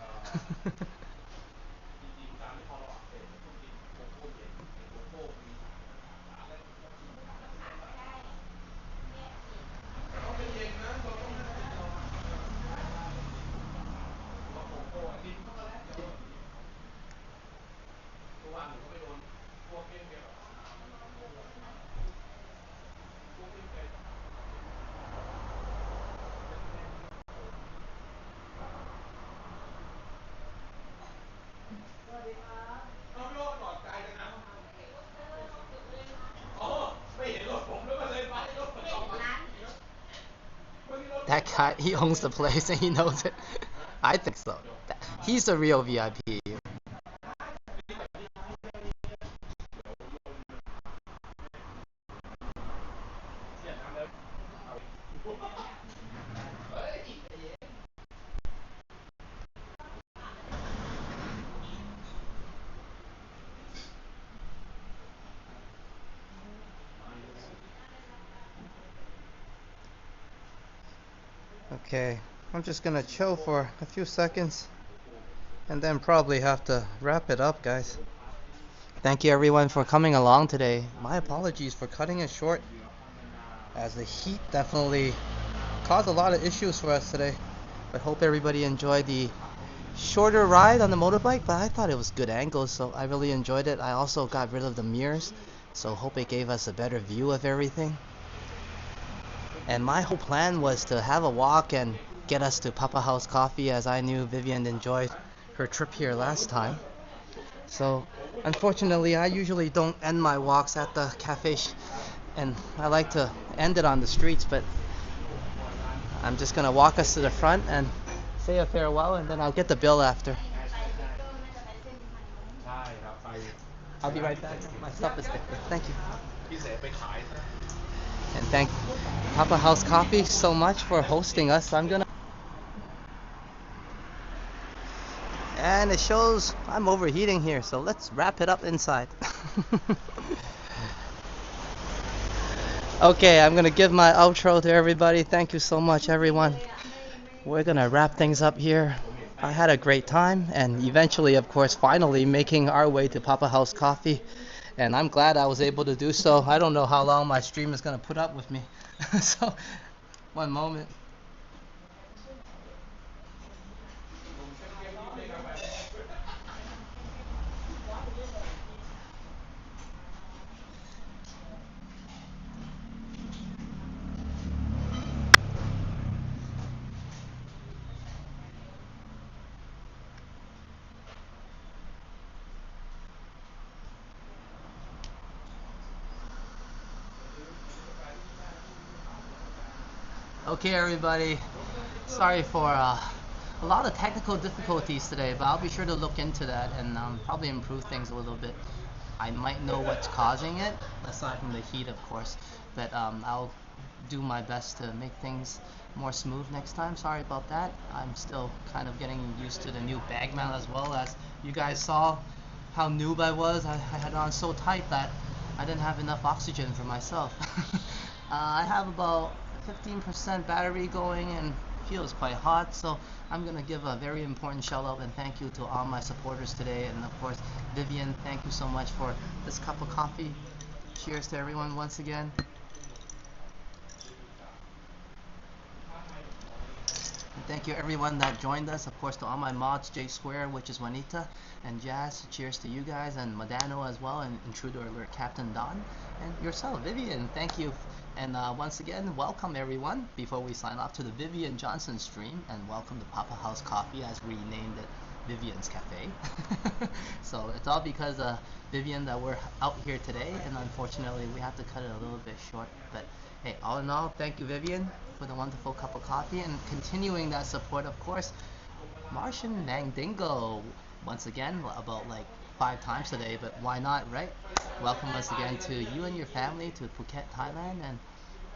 That guy, he owns the place and he knows it. I think so. He's the real VIP. Okay, I'm just gonna chill for a few seconds and then probably have to wrap it up, guys. Thank you everyone for coming along today. My apologies for cutting it short, as the heat definitely caused a lot of issues for us today. But hope everybody enjoyed the shorter ride on the motorbike, but I thought it was good angles, so I really enjoyed it. I also got rid of the mirrors, so hope it gave us a better view of everything. And my whole plan was to have a walk and get us to PaPa's Coffee, as I knew Vivian enjoyed her trip here last time. So unfortunately, I usually don't end my walks at the cafe, and I like to end it on the streets, but I'm just gonna walk us to the front and say a farewell, and then I'll get the bill after. I'll be right back. My stuff is there. Thank you. And thank PaPa's Coffee so much for hosting us. And it shows I'm overheating here, so let's wrap it up inside. Okay, I'm gonna give my outro to everybody. Thank you so much, everyone. We're gonna wrap things up here. I had a great time, and eventually, of course, finally making our way to PaPa's Coffee, and I'm glad I was able to do so. I don't know how long my stream is gonna put up with me. So, one moment. Okay, everybody. Sorry for a lot of technical difficulties today, but I'll be sure to look into that and probably improve things a little bit. I might know what's causing it, aside from the heat, of course, but I'll do my best to make things more smooth next time. Sorry about that. I'm still kind of getting used to the new bag mount, as well as you guys saw how noob I was. I had it on so tight that I didn't have enough oxygen for myself. I have about 15% battery going and feels quite hot, so I'm gonna give a very important shout out and thank you to all my supporters today, and of course Vivian, thank you so much for this cup of coffee. Cheers to everyone once again. And thank you everyone that joined us, of course to all my mods, J Square, which is Juanita, and Jazz, cheers to you guys, and Modano as well, and Intruder Alert Captain Don, and yourself Vivian, thank you. And once again, welcome everyone before we sign off to the Vivian Johnson stream, and welcome to PaPa's Coffee, as we named it Vivian's Cafe. So it's all because of Vivian that we're out here today, and unfortunately we have to cut it a little bit short. But hey, all in all, thank you Vivian for the wonderful cup of coffee, and continuing that support, of course, Martian Mandingo, once again, about like 5 times today, but why not, right? Welcome once again to you and your family to Phuket, Thailand, and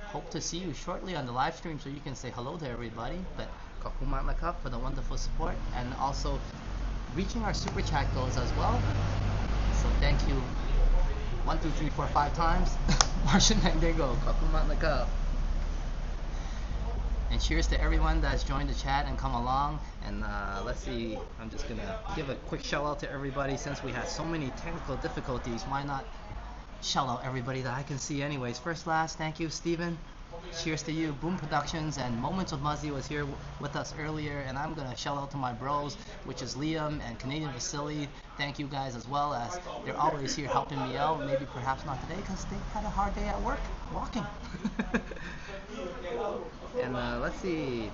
hope to see you shortly on the live stream so you can say hello to everybody. But Kakumat Lakap for the wonderful support, and also reaching our super chat goals as well. So thank you 1, 2, 3, 4, 5 times. Martian Mandingo, Kakumat Lakap. And cheers to everyone that's joined the chat and come along. And let's see, I'm just gonna give a quick shout out to everybody. Since we had so many technical difficulties, why not shout out everybody that I can see anyways. First, last, thank you Steven. Cheers to you. Boom Productions and Moments of Muzzy was here with us earlier, and I'm gonna shout out to my bros, which is Liam and Canadian Vasily. Thank you guys, as well as they're always here helping me out. Maybe perhaps not today because they had a hard day at work walking. And let's see,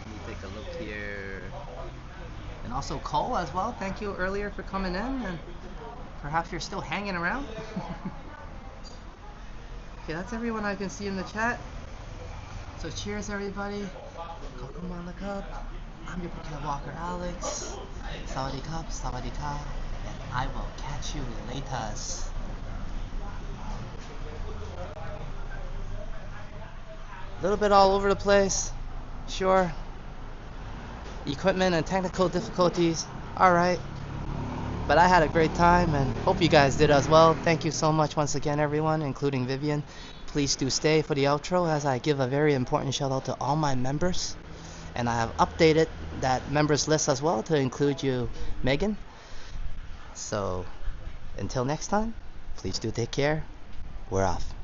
let me take a look here. And also Cole as well, thank you earlier for coming in, and perhaps you're still hanging around. Okay, that's everyone I can see in the chat. So cheers everybody. Kakuman the cup. I'm your Phuket Walker Alex. Sawadee cup, sawadee ka. And I will catch you later. A little bit all over the place, sure. Equipment and technical difficulties, alright. But I had a great time, and hope you guys did as well. Thank you so much once again everyone, including Vivian. Please do stay for the outro as I give a very important shout out to all my members. And I have updated that members list as well to include you, Megan. So until next time, please do take care. We're off.